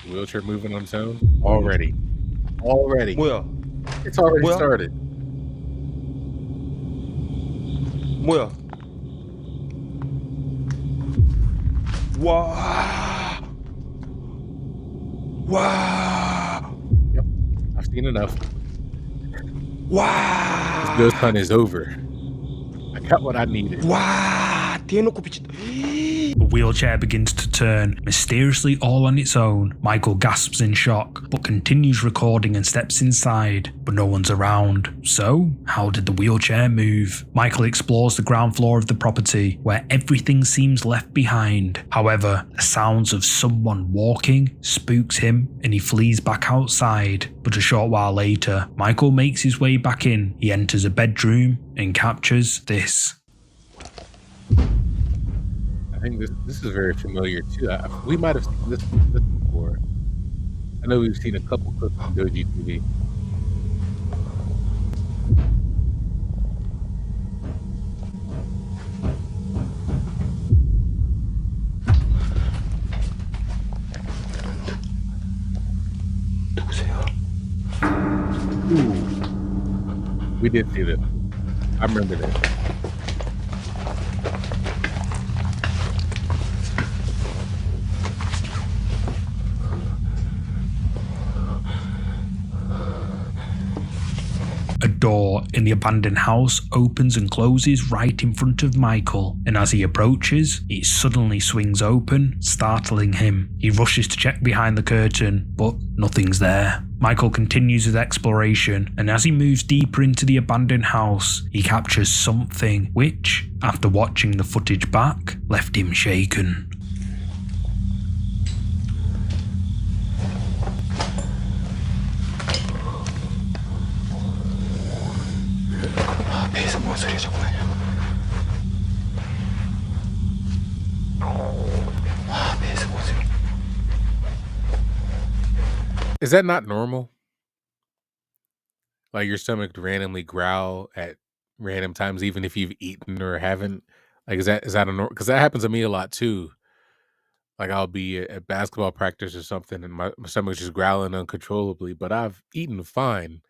Wheelchair moving on its own? Already. Well, It's already started. well. Wow. Wow. Yep. I've seen enough. Wow. This ghost hunt is over. I got what I needed. Wow. Tiene copichito. The wheelchair begins to turn, mysteriously all on its own. Michael gasps in shock, but continues recording and steps inside, but no one's around. So, how did the wheelchair move? Michael explores the ground floor of the property, where everything seems left behind. However, the sounds of someone walking spooks him, and he flees back outside. But a short while later, Michael makes his way back in. He enters a bedroom and captures this. I think this is very familiar too. We might have seen this before. I know we've seen a couple clips on Doji TV. Ooh. We did see this. I remember this. A door in the abandoned house opens and closes right in front of Michael, and as he approaches, it suddenly swings open, startling him. He rushes to check behind the curtain, but nothing's there. Michael continues his exploration, and as he moves deeper into the abandoned house, he captures something which, after watching the footage back, left him shaken. 배에서 뭔 소리야 자꾸 나냐. 배에서 뭔 소리. Is that not normal? Like your stomach to randomly growl at random times, even if you've eaten or haven't? Like, is that a normal? Because that happens to me a lot too. Like I'll be at basketball practice or something, and my stomach's just growling uncontrollably, but I've eaten fine.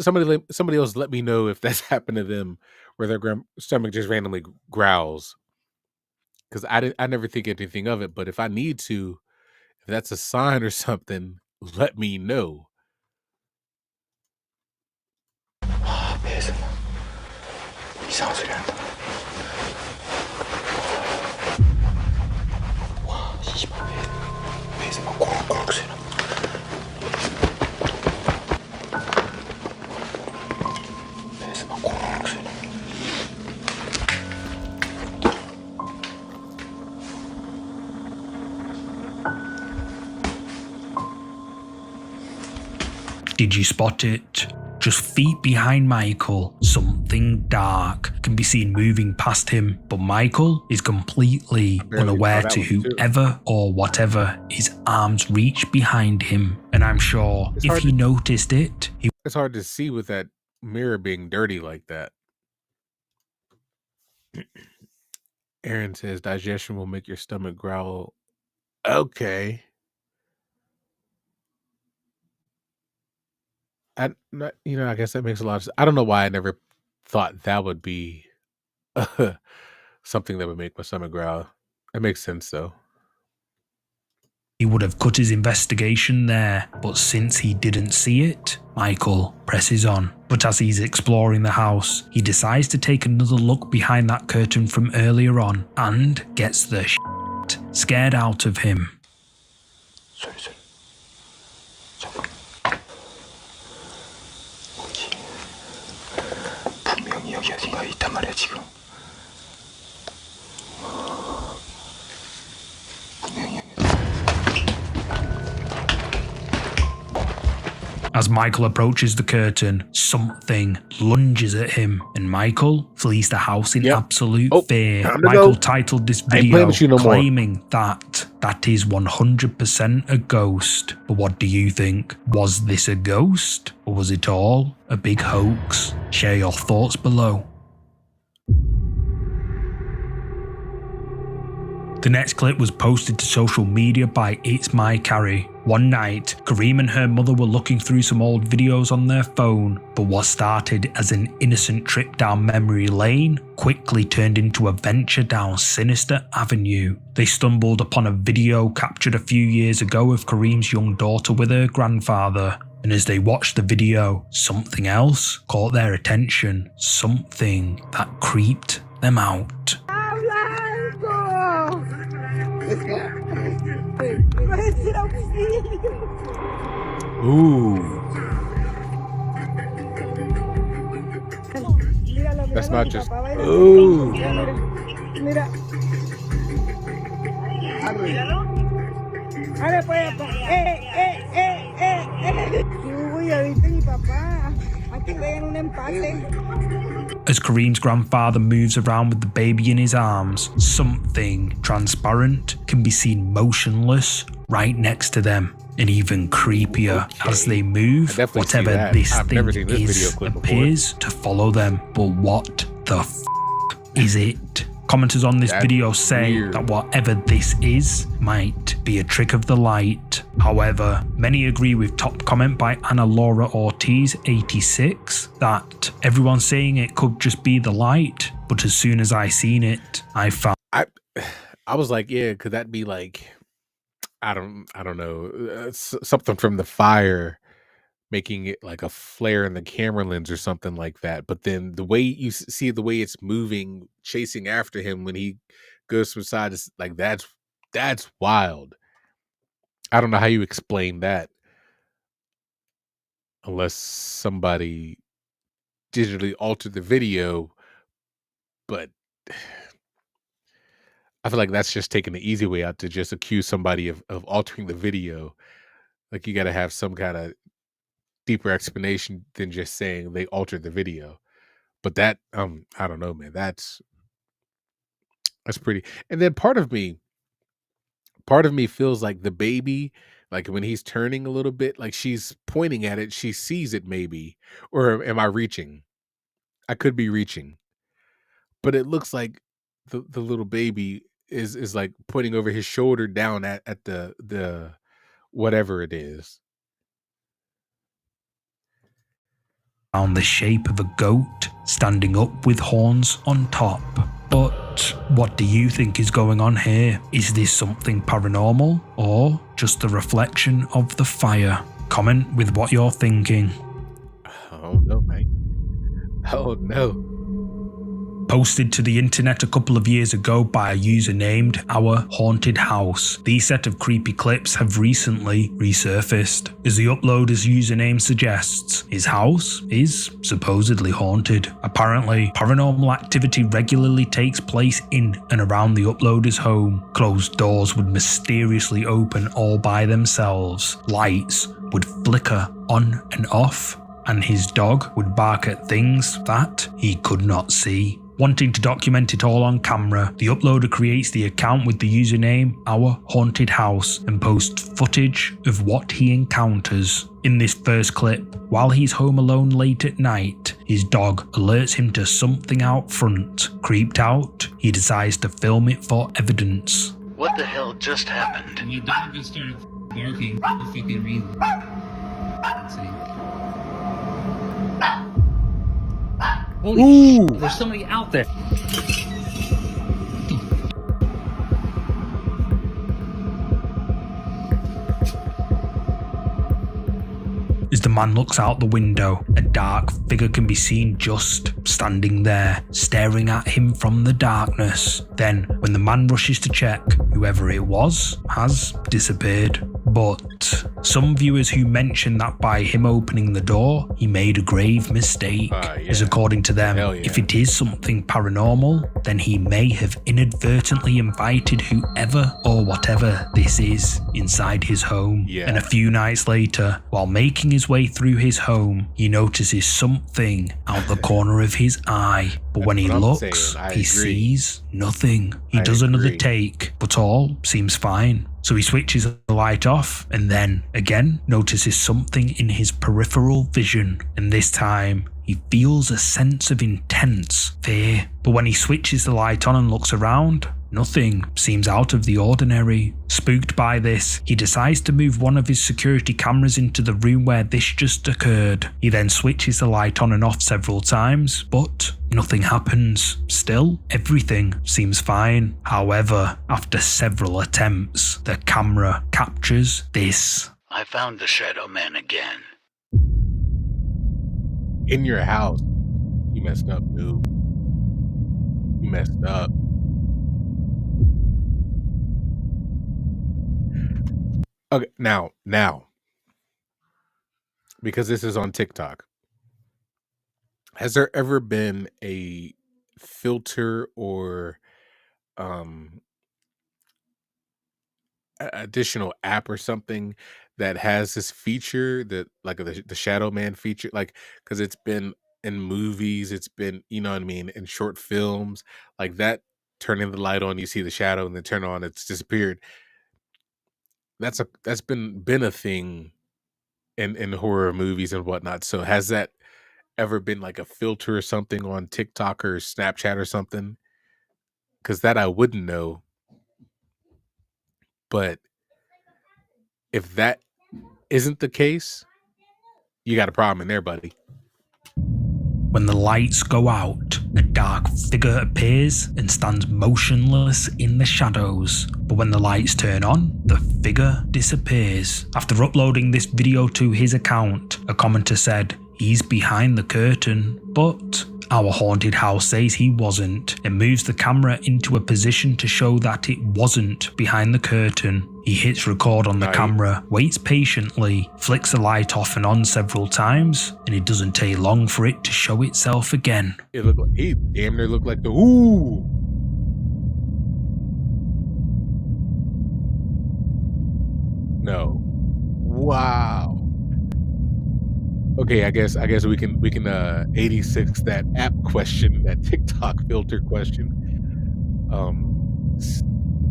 Somebody else let me know if that's happened to them, where their stomach just randomly growls. Because I never think anything of it, but if I need to, if that's a sign or something, let me know. 배에서 이상한 소리 난다. 와, 씨발 배에서 막 고락고락 소리 나. 배에서 막 고락고락 소리 나. Did you spot it? Just feet behind Michael, something dark can be seen moving past him, but Michael is completely unaware to whoever or whatever his arms reach behind him. And I'm sure if he noticed it, it's hard to see with that mirror being dirty like that. Aaron says digestion will make your stomach growl. Okay. I guess that makes a lot of sense. I don't know why I never thought that would be something that would make my stomach growl. It makes sense though. he would have cut his investigation there, but since he didn't see it, Michael presses on. But as he's exploring the house, he decides to take another look behind that curtain from earlier on and gets the shit scared out of him. 소리. 잠깐. 뭐지? 분명히 여기 어딘가에 있단 말이야 지금. As Michael approaches the curtain, something lunges at him, and Michael flees the house in absolute fear. Michael titled this video claiming that is 100% a ghost. But what do you think? Was this a ghost? Or was it all a big hoax? Share your thoughts below. The next clip was posted to social media by It's My Carrie. One night, Kareem and her mother were looking through some old videos on their phone, but what started as an innocent trip down memory lane quickly turned into a venture down sinister avenue. They stumbled upon a video captured a few years ago of Kareem's young daughter with her grandfather, and as they watched the video, something else caught their attention, something that creeped them out. Ooh. That's not just. Ooh. As Kareem's grandfather moves around with the baby in his arms, something transparent can be seen motionless right next to them. And even creepier, as they move, whatever this thing is appears to follow them. But what the f*** is it? Commenters on this video say that whatever this is might be a trick of the light. However, many agree with top comment by Ana Laura Ortiz 86 that everyone's saying it could just be the light, but as soon as I seen it, I found I was like, yeah, could that be like, I don't know, something from the fire making it like a flare in the camera lens or something like that. But then the way you see the way it's moving, chasing after him when he goes from side to like that's wild. I don't know how you explain that unless somebody digitally altered the video, but I feel like that's just taking the easy way out to just accuse somebody of altering the video. Like you got to have some kind of deeper explanation than just saying they altered the video. But that I don't know, man. That's pretty. And then part of me feels like the baby, like when he's turning a little bit, like she's pointing at it, she sees it maybe. Or am I reaching? I could be reaching. But it looks like the little baby is like pointing over his shoulder down at the whatever it is. Found the shape of a goat standing up with horns on top. But what do you think is going on here? Is this something paranormal or just a reflection of the fire? Comment with what you're thinking. Oh no, mate. Oh no. Posted to the internet a couple of years ago by a user named Our Haunted House. These set of creepy clips have recently resurfaced. As the uploader's username suggests, his house is supposedly haunted. Apparently, paranormal activity regularly takes place in and around the uploader's home. Closed doors would mysteriously open all by themselves. Lights would flicker on and off, and his dog would bark at things that he could not see. Wanting to document it all on camera, the uploader creates the account with the username Our Haunted House and posts footage of what he encounters. In this first clip, while he's home alone late at night, his dog alerts him to something out front. Creeped out, he decides to film it for evidence. What the hell just happened? My dog just started barking for no fucking reason. Let's see. Holy shit, there's somebody out there. As the man looks out the window, a dark figure can be seen just standing there, staring at him from the darkness. Then, when the man rushes to check, whoever it was has disappeared. But some viewers who mention that by him opening the door, he made a grave mistake. As according to them, if it is something paranormal, then he may have inadvertently invited whoever or whatever this is inside his home. And a few nights later, while making his way through his home, he notices something out the corner of his eye. But when he looks, he sees nothing. He does another take, but all seems fine. So he switches the light off and then again notices something in his peripheral vision, and this time he feels a sense of intense fear. But when he switches the light on and looks around, nothing seems out of the ordinary. Spooked by this, he decides to move one of his security cameras into the room where this just occurred. He then switches the light on and off several times, but nothing happens. Still, everything seems fine. However, after several attempts, the camera captures this. I found the Shadow Man again. In your house. You messed up, dude. You messed up. Okay, now, because this is on TikTok, has there ever been a filter or additional app or something that has this feature that like the Shadow Man feature, like because it's been in movies, it's been, you know what I mean, in short films like that, turning the light on, you see the shadow, and then turn on, it's disappeared. That's been a thing in horror movies and whatnot. So has that ever been like a filter or something on TikTok or Snapchat or something? Because that I wouldn't know. But if that isn't the case, you got a problem in there, buddy. When the lights go out, a dark figure appears and stands motionless in the shadows. But when the lights turn on, the figure disappears. After uploading this video to his account, a commenter said, "He's behind the curtain," but our haunted house says he wasn't, and moves the camera into a position to show that it wasn't behind the curtain. He hits record on the camera, waits patiently, flicks the light off and on several times, and it doesn't take long for it to show itself again. It looked like, he damn near looked like the ooh. No. Wow. Okay, I guess we can 86 that app question, that TikTok filter question.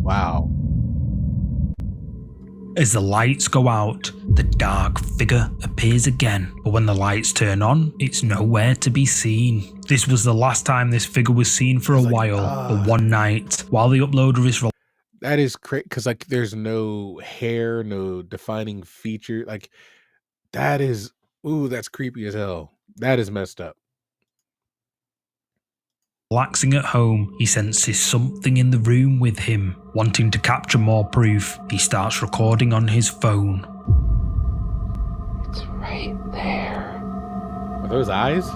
Wow. As the lights go out, the dark figure appears again, but when the lights turn on, it's nowhere to be seen. This was the last time this figure was seen for a while, but one night, while the uploader is that is crazy, because like there's no hair, no defining feature. Like that is, ooh, that's creepy as hell. That is messed up. relaxing at home, he senses something in the room with him. Wanting to capture more proof, he starts recording on his phone. It's right there. Are those eyes?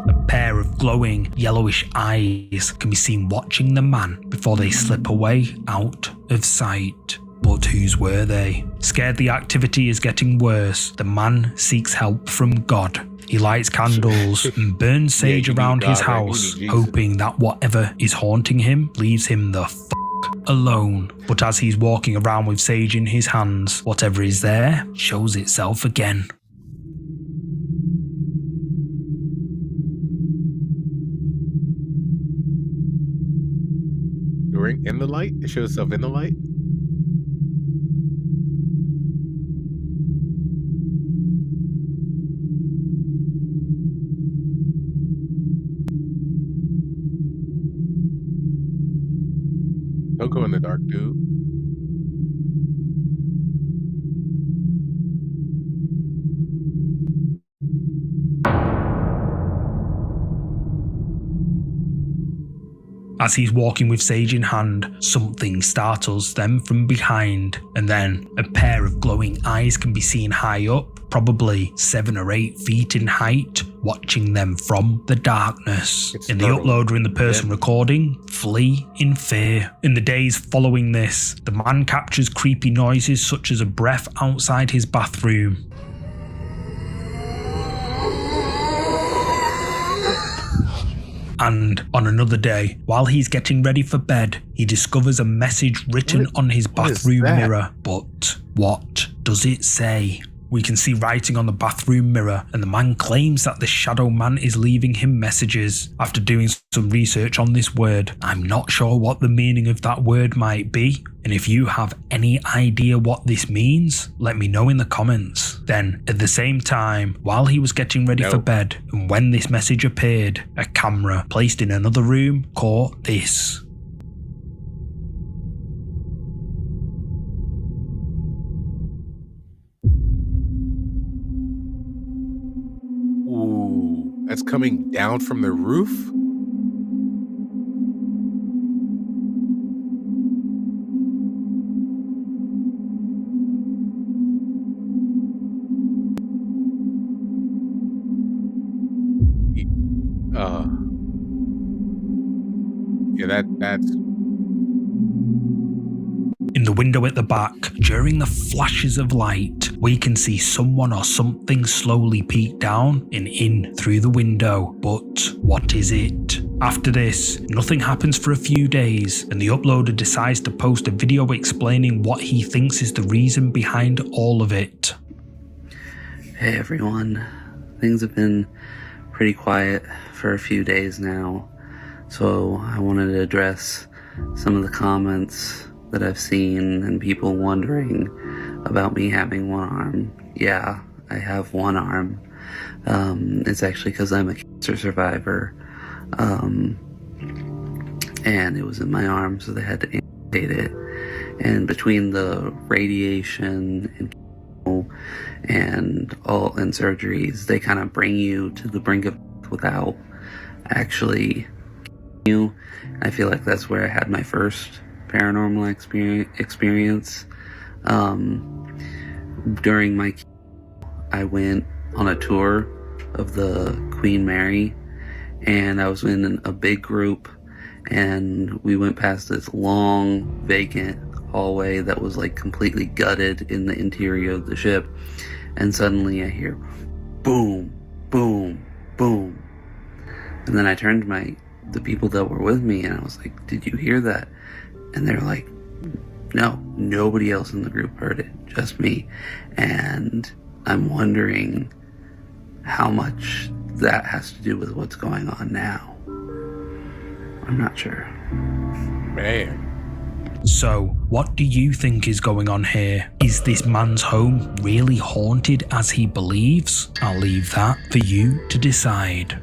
A pair of glowing, yellowish eyes can be seen watching the man before they slip away out of sight. But whose were they? Scared the activity is getting worse, the man seeks help from God. He lights candles and burns sage around his house, hoping that whatever is haunting him leaves him the f*** alone. But as he's walking around with sage in his hands, whatever is there shows itself again. In the light? It shows itself in the light? Don't go in the dark, dude. As he's walking with sage in hand, something startles them from behind, and then a pair of glowing eyes can be seen high up, probably 7 or 8 feet in height, watching them from the darkness. And the uploader and the person recording flee in fear. In the days following this, the man captures creepy noises such as a breath outside his bathroom. And on another day, while he's getting ready for bed, he discovers a message written on his bathroom mirror. But what does it say? We can see writing on the bathroom mirror, and the man claims that the shadow man is leaving him messages. After doing some research on this word, I'm not sure what the meaning of that word might be, and if you have any idea what this means, let me know in the comments. Then, at the same time, while he was getting ready for bed, and when this message appeared, a camera placed in another room caught this. Ooh, that's coming down from the roof? Yeah, that's... In the window at the back, during the flashes of light, we can see someone or something slowly peek down and in through the window. But what is it? After this, nothing happens for a few days, and the uploader decides to post a video explaining what he thinks is the reason behind all of it. Hey everyone, things have been pretty quiet for a few days now, so I wanted to address some of the comments that I've seen and people wondering about me having one arm. Yeah, I have one arm. It's actually because I'm a cancer survivor, and it was in my arm, so they had to amputate it. And between the radiation and and surgeries, they kind of bring you to the brink of without actually you. I feel like that's where I had my first paranormal experience. During my I went on a tour of the Queen Mary, and I was in a big group, and we went past this long vacant hallway that was like completely gutted in the interior of the ship, and suddenly I hear boom, boom, boom, and then I turned to the people that were with me, and I was like, did you hear that? And they're like, no, nobody else in the group heard it, just me. And I'm wondering how much that has to do with what's going on now. I'm not sure. Man. So, what do you think is going on here? Is this man's home really haunted as he believes? I'll leave that for you to decide.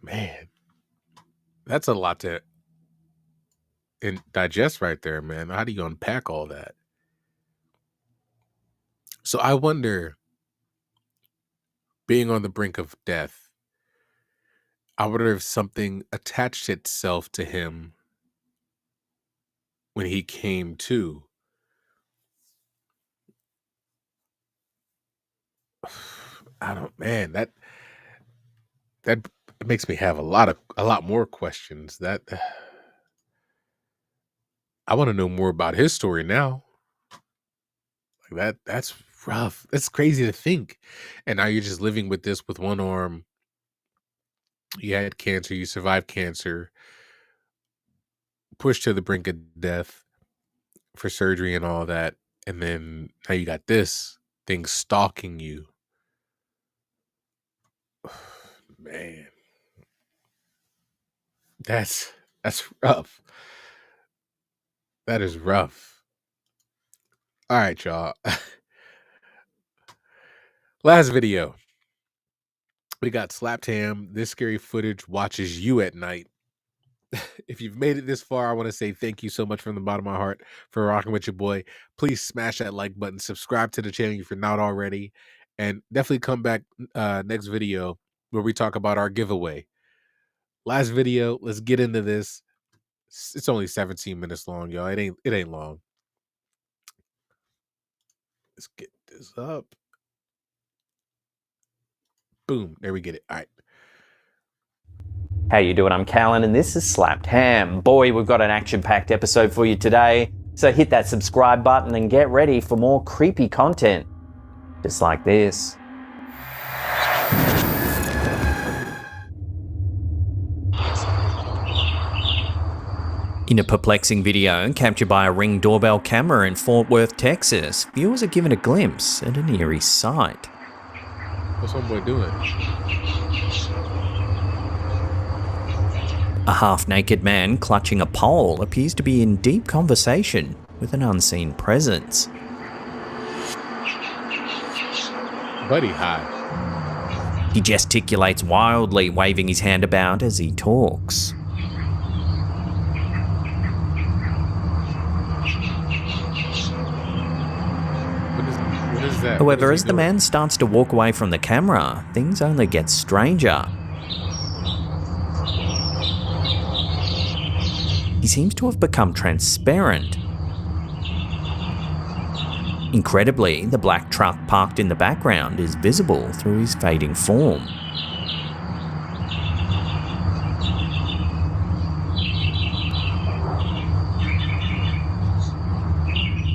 Man. That's a lot to digest right there, man. How do you unpack all that? So I wonder, being on the brink of death, I wonder if something attached itself to him when he came to. I don't, man, that makes me have a lot more questions. That I want to know more about his story now. Like that's rough. That's crazy to think. And now you're just living with this with one arm. You had cancer, you survived cancer, pushed to the brink of death for surgery and all that. And then now you got this thing stalking you. Man. That's rough. That is rough. All right, y'all. Last video. We got Slapped Ham. This scary footage watches you at night. If you've made it this far, I want to say thank you so much from the bottom of my heart for rocking with your boy. Please smash that like button. Subscribe to the channel if you're not already. And definitely come back next video where we talk about our giveaway. Last video. Let's get into this. It's only 17 minutes long, y'all. It ain't long. Let's get this up. Boom. There we get it. All right. How you doing? I'm Callan and this is Slapped Ham. Boy, we've got an action-packed episode for you today. So hit that subscribe button and get ready for more creepy content. Just like this. In a perplexing video captured by a Ring doorbell camera in Fort Worth, Texas, viewers are given a glimpse at an eerie sight. What's homeboy doing? A half-naked man clutching a pole appears to be in deep conversation with an unseen presence. Buddy high. He gesticulates wildly, waving his hand about as he talks. What is that? However, as the man starts to walk away from the camera, things only get stranger. He seems to have become transparent. Incredibly, the black truck parked in the background is visible through his fading form.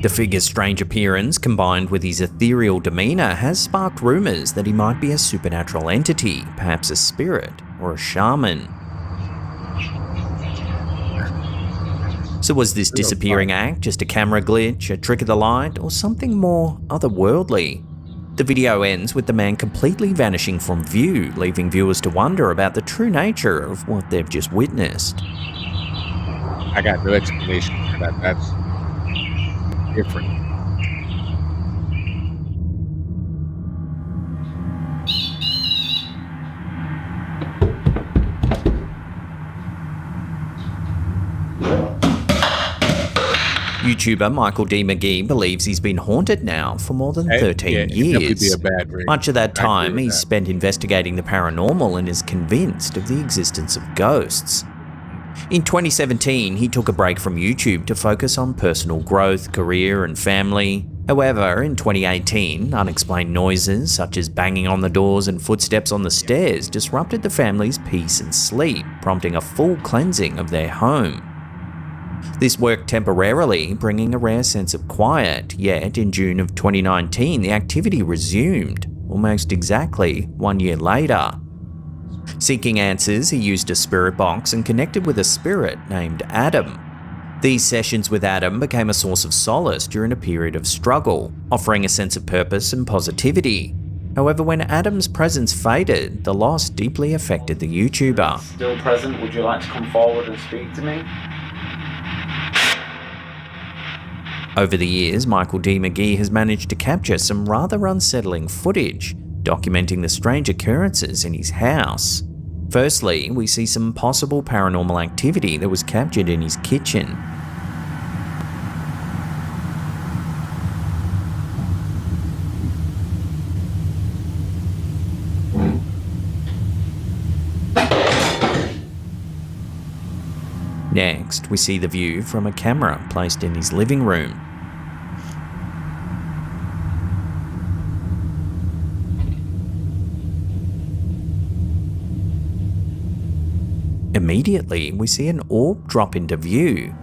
The figure's strange appearance, combined with his ethereal demeanour, has sparked rumours that he might be a supernatural entity, perhaps a spirit or a shaman. So was this disappearing act just a camera glitch, a trick of the light, or something more otherworldly? The video ends with the man completely vanishing from view, leaving viewers to wonder about the true nature of what they've just witnessed. I got no explanation for that. That's different. YouTuber Michael D. McGee believes he's been haunted now for more than 13 yeah, it'd definitely be years. a bad dream. Much of that I agree time with he's that. spent investigating the paranormal and is convinced of the existence of ghosts. In 2017, he took a break from YouTube to focus on personal growth, career, and family. However, in 2018, unexplained noises such as banging on the doors and footsteps on the stairs disrupted the family's peace and sleep, prompting a full cleansing of their home. This worked temporarily, bringing a rare sense of quiet, yet in June of 2019, the activity resumed, almost exactly 1 year later. Seeking answers, he used a spirit box and connected with a spirit named Adam. These sessions with Adam became a source of solace during a period of struggle, offering a sense of purpose and positivity. However, when Adam's presence faded, the loss deeply affected the YouTuber. Still present, would you like to come forward and speak to me? Over the years, Michael D. McGee has managed to capture some rather unsettling footage, documenting the strange occurrences in his house. Firstly, we see some possible paranormal activity that was captured in his kitchen. Next, we see the view from a camera placed in his living room. Immediately, we see an orb drop into view.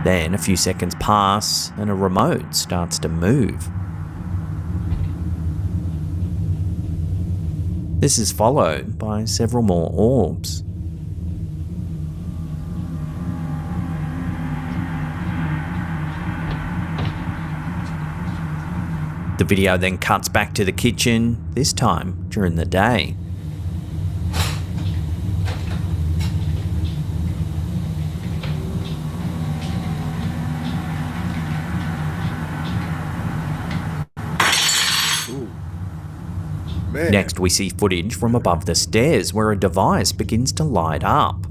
Then a few seconds pass and a remote starts to move. This is followed by several more orbs. The video then cuts back to the kitchen, this time during the day. Man. Next, we see footage from above the stairs where a device begins to light up.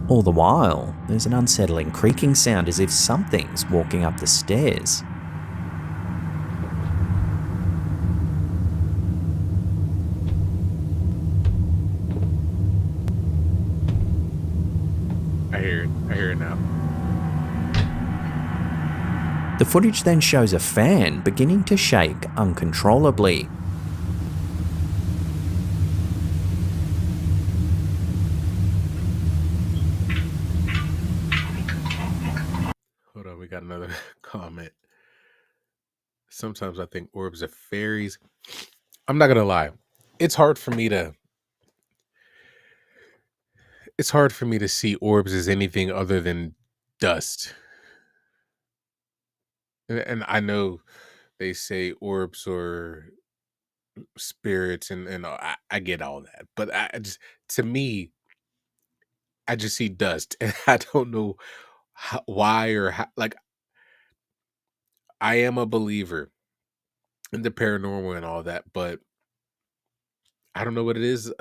All the while, there's an unsettling creaking sound as if something's walking up the stairs. I hear it now. The footage then shows a fan beginning to shake uncontrollably. Hold on, we got another comment. Sometimes I think orbs are fairies. I'm not gonna lie. It's hard for me to see orbs as anything other than dust. And I know they say orbs or spirits, and I get all that, but to me, I just see dust, and I don't know why or how. Like, I am a believer in the paranormal and all that, but I don't know what it is.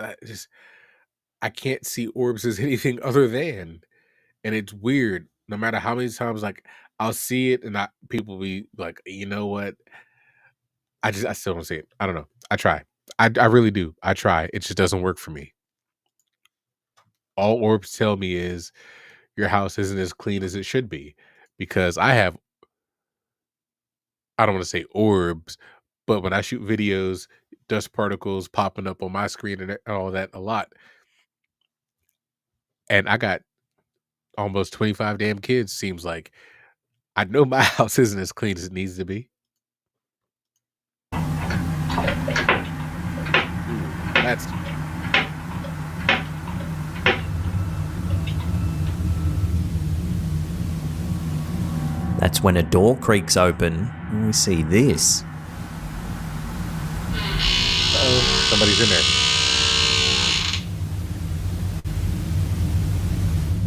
I can't see orbs as anything other than, and it's weird. No matter how many times, like, I'll see it, and people be like, you know what? I still don't see it. I don't know. I try. I really do. I try. It just doesn't work for me. All orbs tell me is your house isn't as clean as it should be, because I don't want to say orbs, but when I shoot videos, dust particles popping up on my screen and all that a lot. And I got almost 25 damn kids, seems like. I know my house isn't as clean as it needs to be. That's That's when a door creaks open and we see this. Uh-oh, somebody's in there.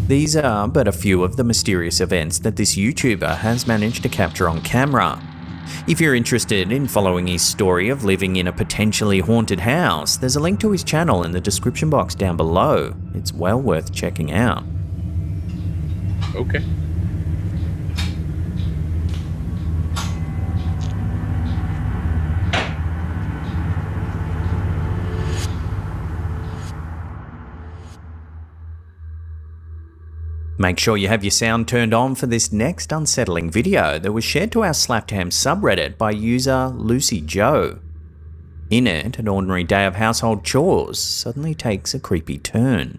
These are but a few of the mysterious events that this YouTuber has managed to capture on camera. If you're interested in following his story of living in a potentially haunted house, there's a link to his channel in the description box down below. It's well worth checking out. Okay. Make sure you have your sound turned on for this next unsettling video that was shared to our Slaptam subreddit by user Lucy Joe. In it, an ordinary day of household chores suddenly takes a creepy turn.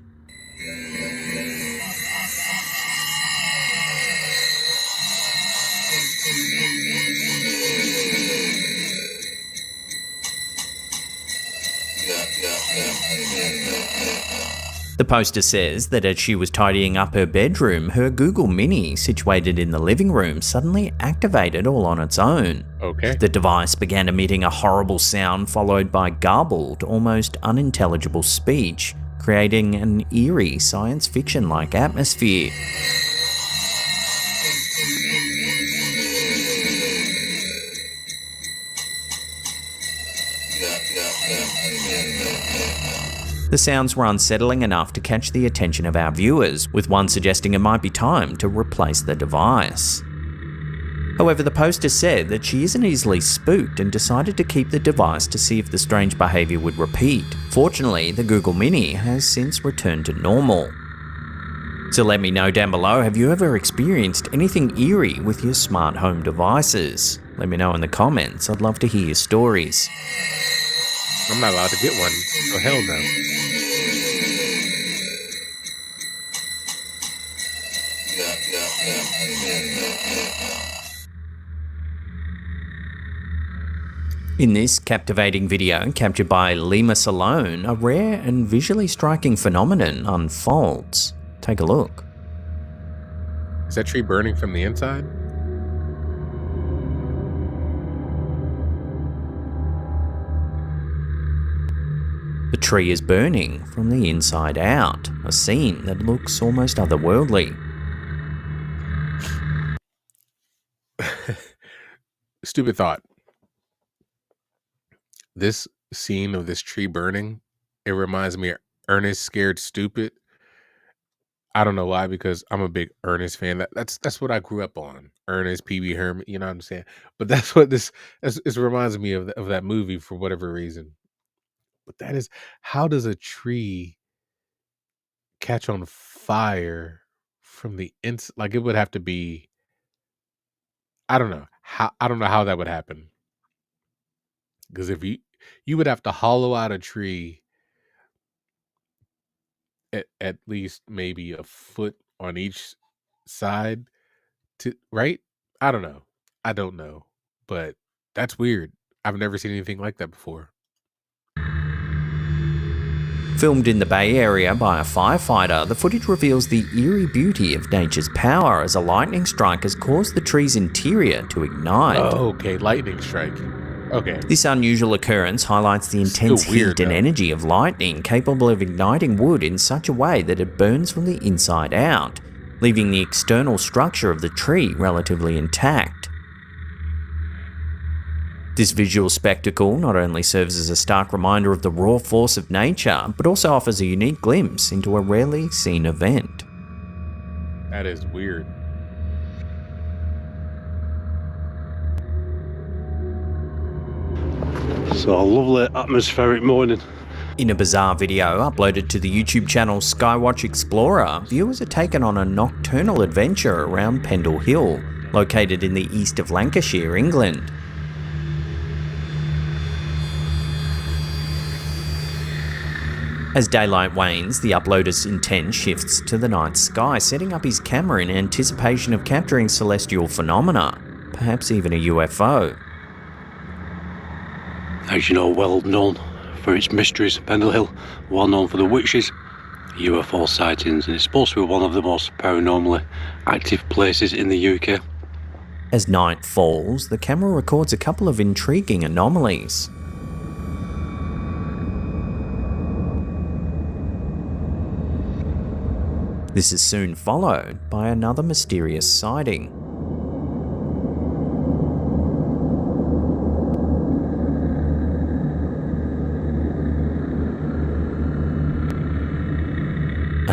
The poster says that as she was tidying up her bedroom, her Google Mini, situated in the living room, suddenly activated all on its own. Okay. The device began emitting a horrible sound followed by garbled, almost unintelligible speech, creating an eerie science fiction-like atmosphere. The sounds were unsettling enough to catch the attention of our viewers, with one suggesting it might be time to replace the device. However, the poster said that she isn't easily spooked and decided to keep the device to see if the strange behaviour would repeat. Fortunately, the Google Mini has since returned to normal. So let me know down below, have you ever experienced anything eerie with your smart home devices? Let me know in the comments, I'd love to hear your stories. I'm not allowed to get one. Oh, hell no. In this captivating video, captured by Lima Salone, a rare and visually striking phenomenon unfolds. Take a look. Is that tree burning from the inside? The tree is burning from the inside out, a scene that looks almost otherworldly. Stupid thought. This scene of this tree burning, it reminds me of Ernest Scared Stupid. I don't know why, because I'm a big Ernest fan. That's what I grew up on. Ernest, Pee-wee Herman, you know what I'm saying? But that's what this reminds me of that movie for whatever reason. But that is, how does a tree catch on fire from the inside? Like, it would have to be, I don't know how that would happen. Because if you would have to hollow out a tree at least maybe a foot on each side to, right? I don't know. But that's weird. I've never seen anything like that before. Filmed in the Bay Area by a firefighter, the footage reveals the eerie beauty of nature's power as a lightning strike has caused the tree's interior to ignite. Oh, okay, lightning strike. Okay. This unusual occurrence highlights the intense heat and energy of lightning, capable of igniting wood in such a way that it burns from the inside out, leaving the external structure of the tree relatively intact. This visual spectacle not only serves as a stark reminder of the raw force of nature, but also offers a unique glimpse into a rarely seen event. That is weird. So a lovely atmospheric morning. In a bizarre video uploaded to the YouTube channel Skywatch Explorer, viewers are taken on a nocturnal adventure around Pendle Hill, located in the east of Lancashire, England. As daylight wanes, the uploader's intent shifts to the night sky, setting up his camera in anticipation of capturing celestial phenomena, perhaps even a UFO. As you know, well known for its mysteries, Pendle Hill, well known for the witches, UFO sightings, and it's supposed to be one of the most paranormally active places in the UK. As night falls, the camera records a couple of intriguing anomalies. This is soon followed by another mysterious sighting.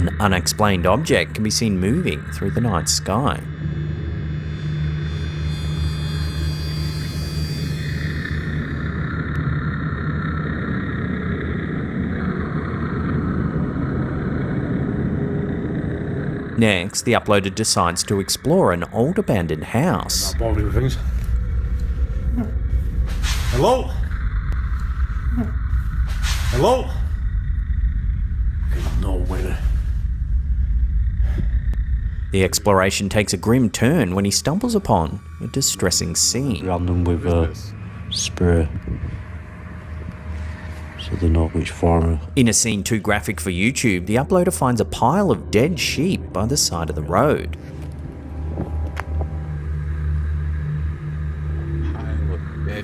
An unexplained object can be seen moving through the night sky. Next, the uploader decides to explore an old abandoned house. Not bothered with things. Hello? Hello? No winner. The exploration takes a grim turn when he stumbles upon a distressing scene. Random with a spray. So they know which farmer. In a scene too graphic for YouTube, the uploader finds a pile of dead sheep by the side of the road.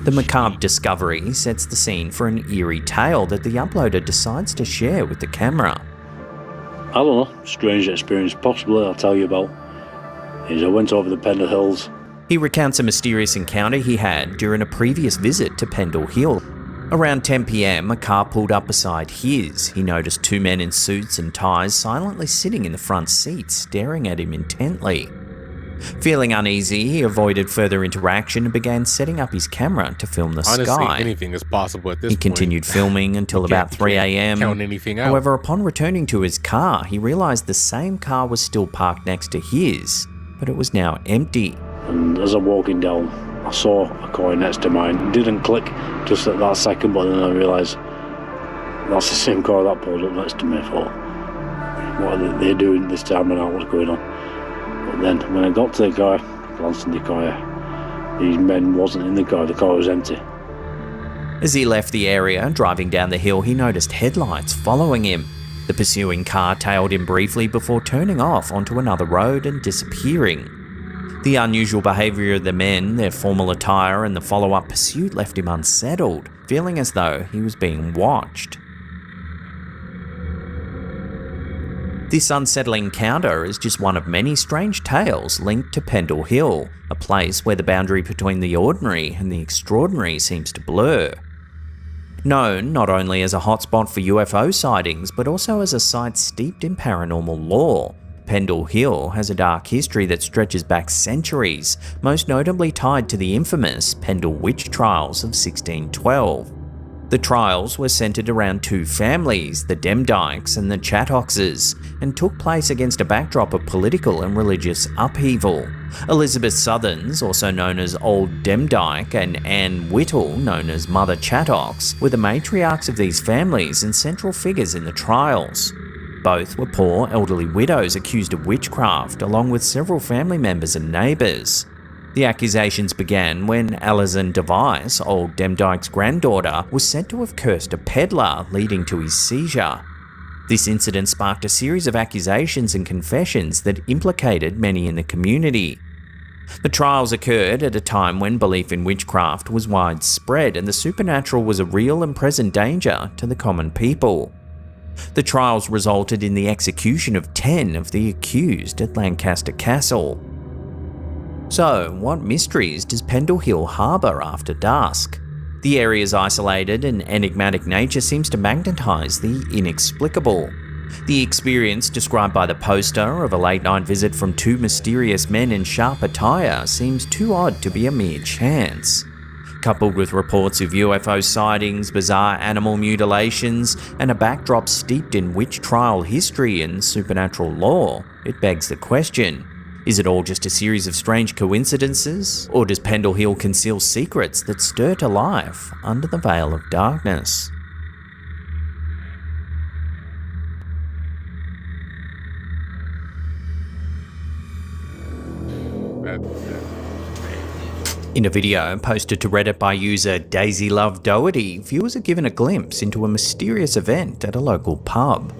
The macabre discovery sets the scene for an eerie tale that the uploader decides to share with the camera. I don't know, strange experience possibly I'll tell you about is I went over the Pendle Hills. He recounts a mysterious encounter he had during a previous visit to Pendle Hill. Around 10 PM, a car pulled up beside his. He noticed two men in suits and ties silently sitting in the front seat, staring at him intently. Feeling uneasy, he avoided further interaction and began setting up his camera to film the Honestly, sky. anything is possible at this He point. continued filming until about 3 AM. Count anything out. However, upon returning to his car, he realised the same car was still parked next to his, but it was now empty. And as I'm walking down, I saw a coin next to mine. It didn't click just at that second, but then I realised that's the same car that pulled up next to me. I thought, what are they doing this time and out? What's going on? But then when I got to the car, glanced in the car, these men wasn't in the car was empty. As he left the area, driving down the hill, he noticed headlights following him. The pursuing car tailed him briefly before turning off onto another road and disappearing. The unusual behaviour of the men, their formal attire, and the follow-up pursuit left him unsettled, feeling as though he was being watched. This unsettling encounter is just one of many strange tales linked to Pendle Hill, a place where the boundary between the ordinary and the extraordinary seems to blur. Known not only as a hotspot for UFO sightings, but also as a site steeped in paranormal lore, Pendle Hill has a dark history that stretches back centuries, most notably tied to the infamous Pendle witch trials of 1612. The trials were centred around two families, the Demdikes and the Chattoxes, and took place against a backdrop of political and religious upheaval. Elizabeth Southerns, also known as Old Demdike, and Anne Whittle, known as Mother Chattox, were the matriarchs of these families and central figures in the trials. Both were poor elderly widows accused of witchcraft, along with several family members and neighbours. The accusations began when Alison Device, Old Demdike's granddaughter, was said to have cursed a peddler, leading to his seizure. This incident sparked a series of accusations and confessions that implicated many in the community. The trials occurred at a time when belief in witchcraft was widespread and the supernatural was a real and present danger to the common people. The trials resulted in the execution of 10 of the accused at Lancaster Castle. So, what mysteries does Pendle Hill harbour after dusk? The area's isolated and enigmatic nature seems to magnetise the inexplicable. The experience described by the poster of a late-night visit from two mysterious men in sharp attire seems too odd to be a mere chance. Coupled with reports of UFO sightings, bizarre animal mutilations, and a backdrop steeped in witch trial history and supernatural lore, it begs the question: is it all just a series of strange coincidences, or does Pendle Hill conceal secrets that stir to life under the veil of darkness? In a video posted to Reddit by user Daisy Love Doherty, viewers are given a glimpse into a mysterious event at a local pub.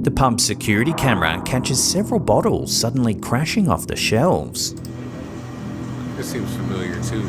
The pub's security camera catches several bottles suddenly crashing off the shelves. This seems familiar too.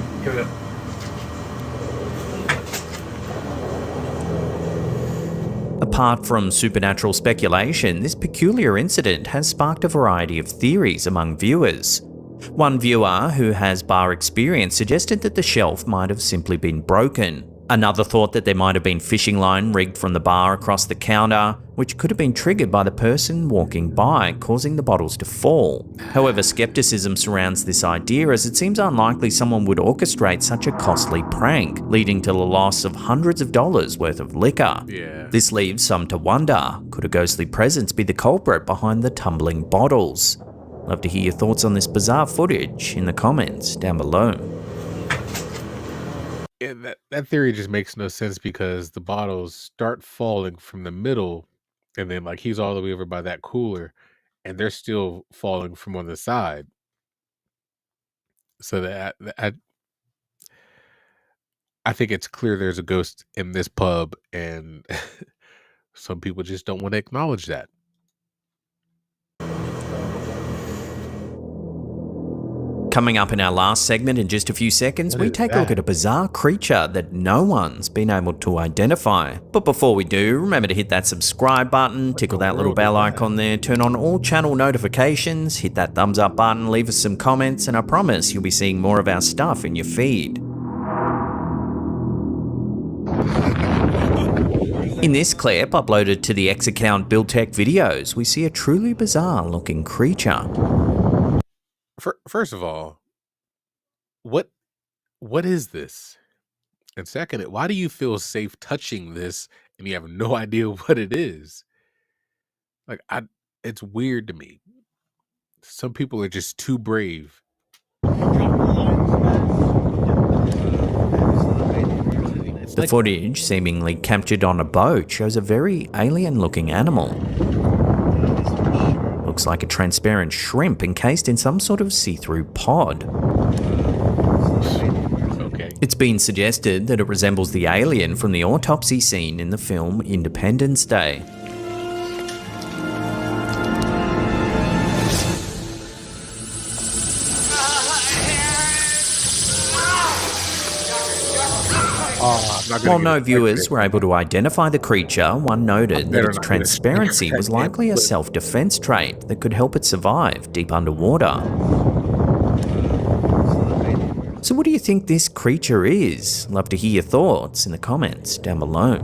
Apart from supernatural speculation, this peculiar incident has sparked a variety of theories among viewers. One viewer who has bar experience suggested that the shelf might have simply been broken. Another thought that there might have been fishing line rigged from the bar across the counter, which could have been triggered by the person walking by, causing the bottles to fall. However, skepticism surrounds this idea, as it seems unlikely someone would orchestrate such a costly prank, leading to the loss of hundreds of dollars worth of liquor. Yeah. This leaves some to wonder, could a ghostly presence be the culprit behind the tumbling bottles? Love to hear your thoughts on this bizarre footage in the comments down below. Yeah, that theory just makes no sense because the bottles start falling from the middle, and then like he's all the way over by that cooler, and they're still falling from on the side. So I think it's clear there's a ghost in this pub, and some people just don't want to acknowledge that. Coming up in our last segment in just a few seconds, we take a look at a bizarre creature that no one's been able to identify. But before we do, remember to hit that subscribe button, tickle that little bell icon there, turn on all channel notifications, hit that thumbs up button, leave us some comments, and I promise you'll be seeing more of our stuff in your feed. In this clip, uploaded to the X account Build Tech Videos, we see a truly bizarre looking creature. First of all, what is this? And second, why do you feel safe touching this and you have no idea what it is? Like it's weird to me. Some people are just too brave. The footage, seemingly captured on a boat, shows a very alien-looking animal. Looks like a transparent shrimp encased in some sort of see-through pod. Okay. It's been suggested that it resembles the alien from the autopsy scene in the film Independence Day. While no viewers were able to identify the creature, one noted that its transparency was likely a self-defense trait that could help it survive deep underwater. So what do you think this creature is? Love to hear your thoughts in the comments down below.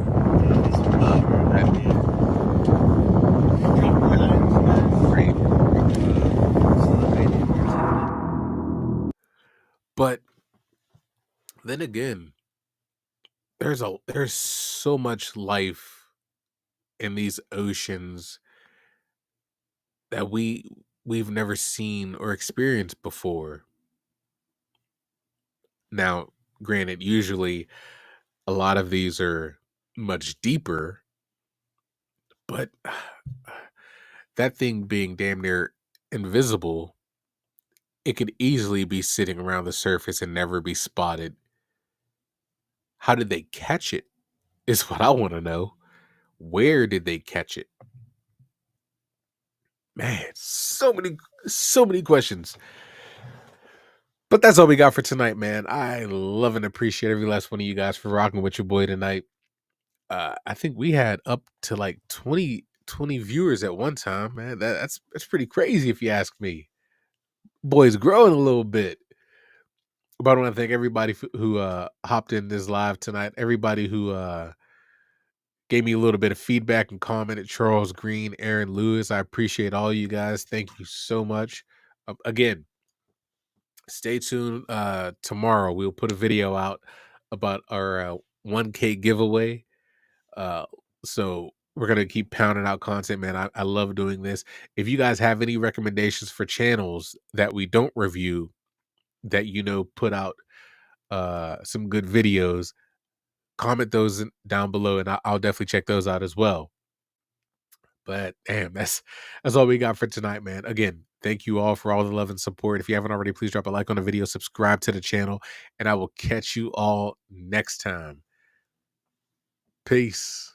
But then again, there's so much life in these oceans that we've never seen or experienced before. Now, granted, usually a lot of these are much deeper, but that thing being damn near invisible, it could easily be sitting around the surface and never be spotted. How did they catch it? Is what I want to know. Where did they catch it? Man, so many questions. But that's all we got for tonight, man. I love and appreciate every last one of you guys for rocking with your boy tonight. I think we had up to like 20 viewers at one time, man. That's pretty crazy if you ask me. Boy's growing a little bit. But I want to thank everybody who hopped in this live tonight. Everybody who gave me a little bit of feedback and commented. Charles Green, Aaron Lewis. I appreciate all you guys. Thank you so much. Again, stay tuned. Tomorrow we'll put a video out about our 1K giveaway. So we're gonna keep pounding out content, man. I love doing this. If you guys have any recommendations for channels that we don't review, that put out some good videos, comment those down below, and I'll definitely check those out as well. But damn, that's all we got for tonight, man. Again, thank you all for all the love and support. If you haven't already, please drop a like on the video, subscribe to the channel, and I will catch you all next time. Peace.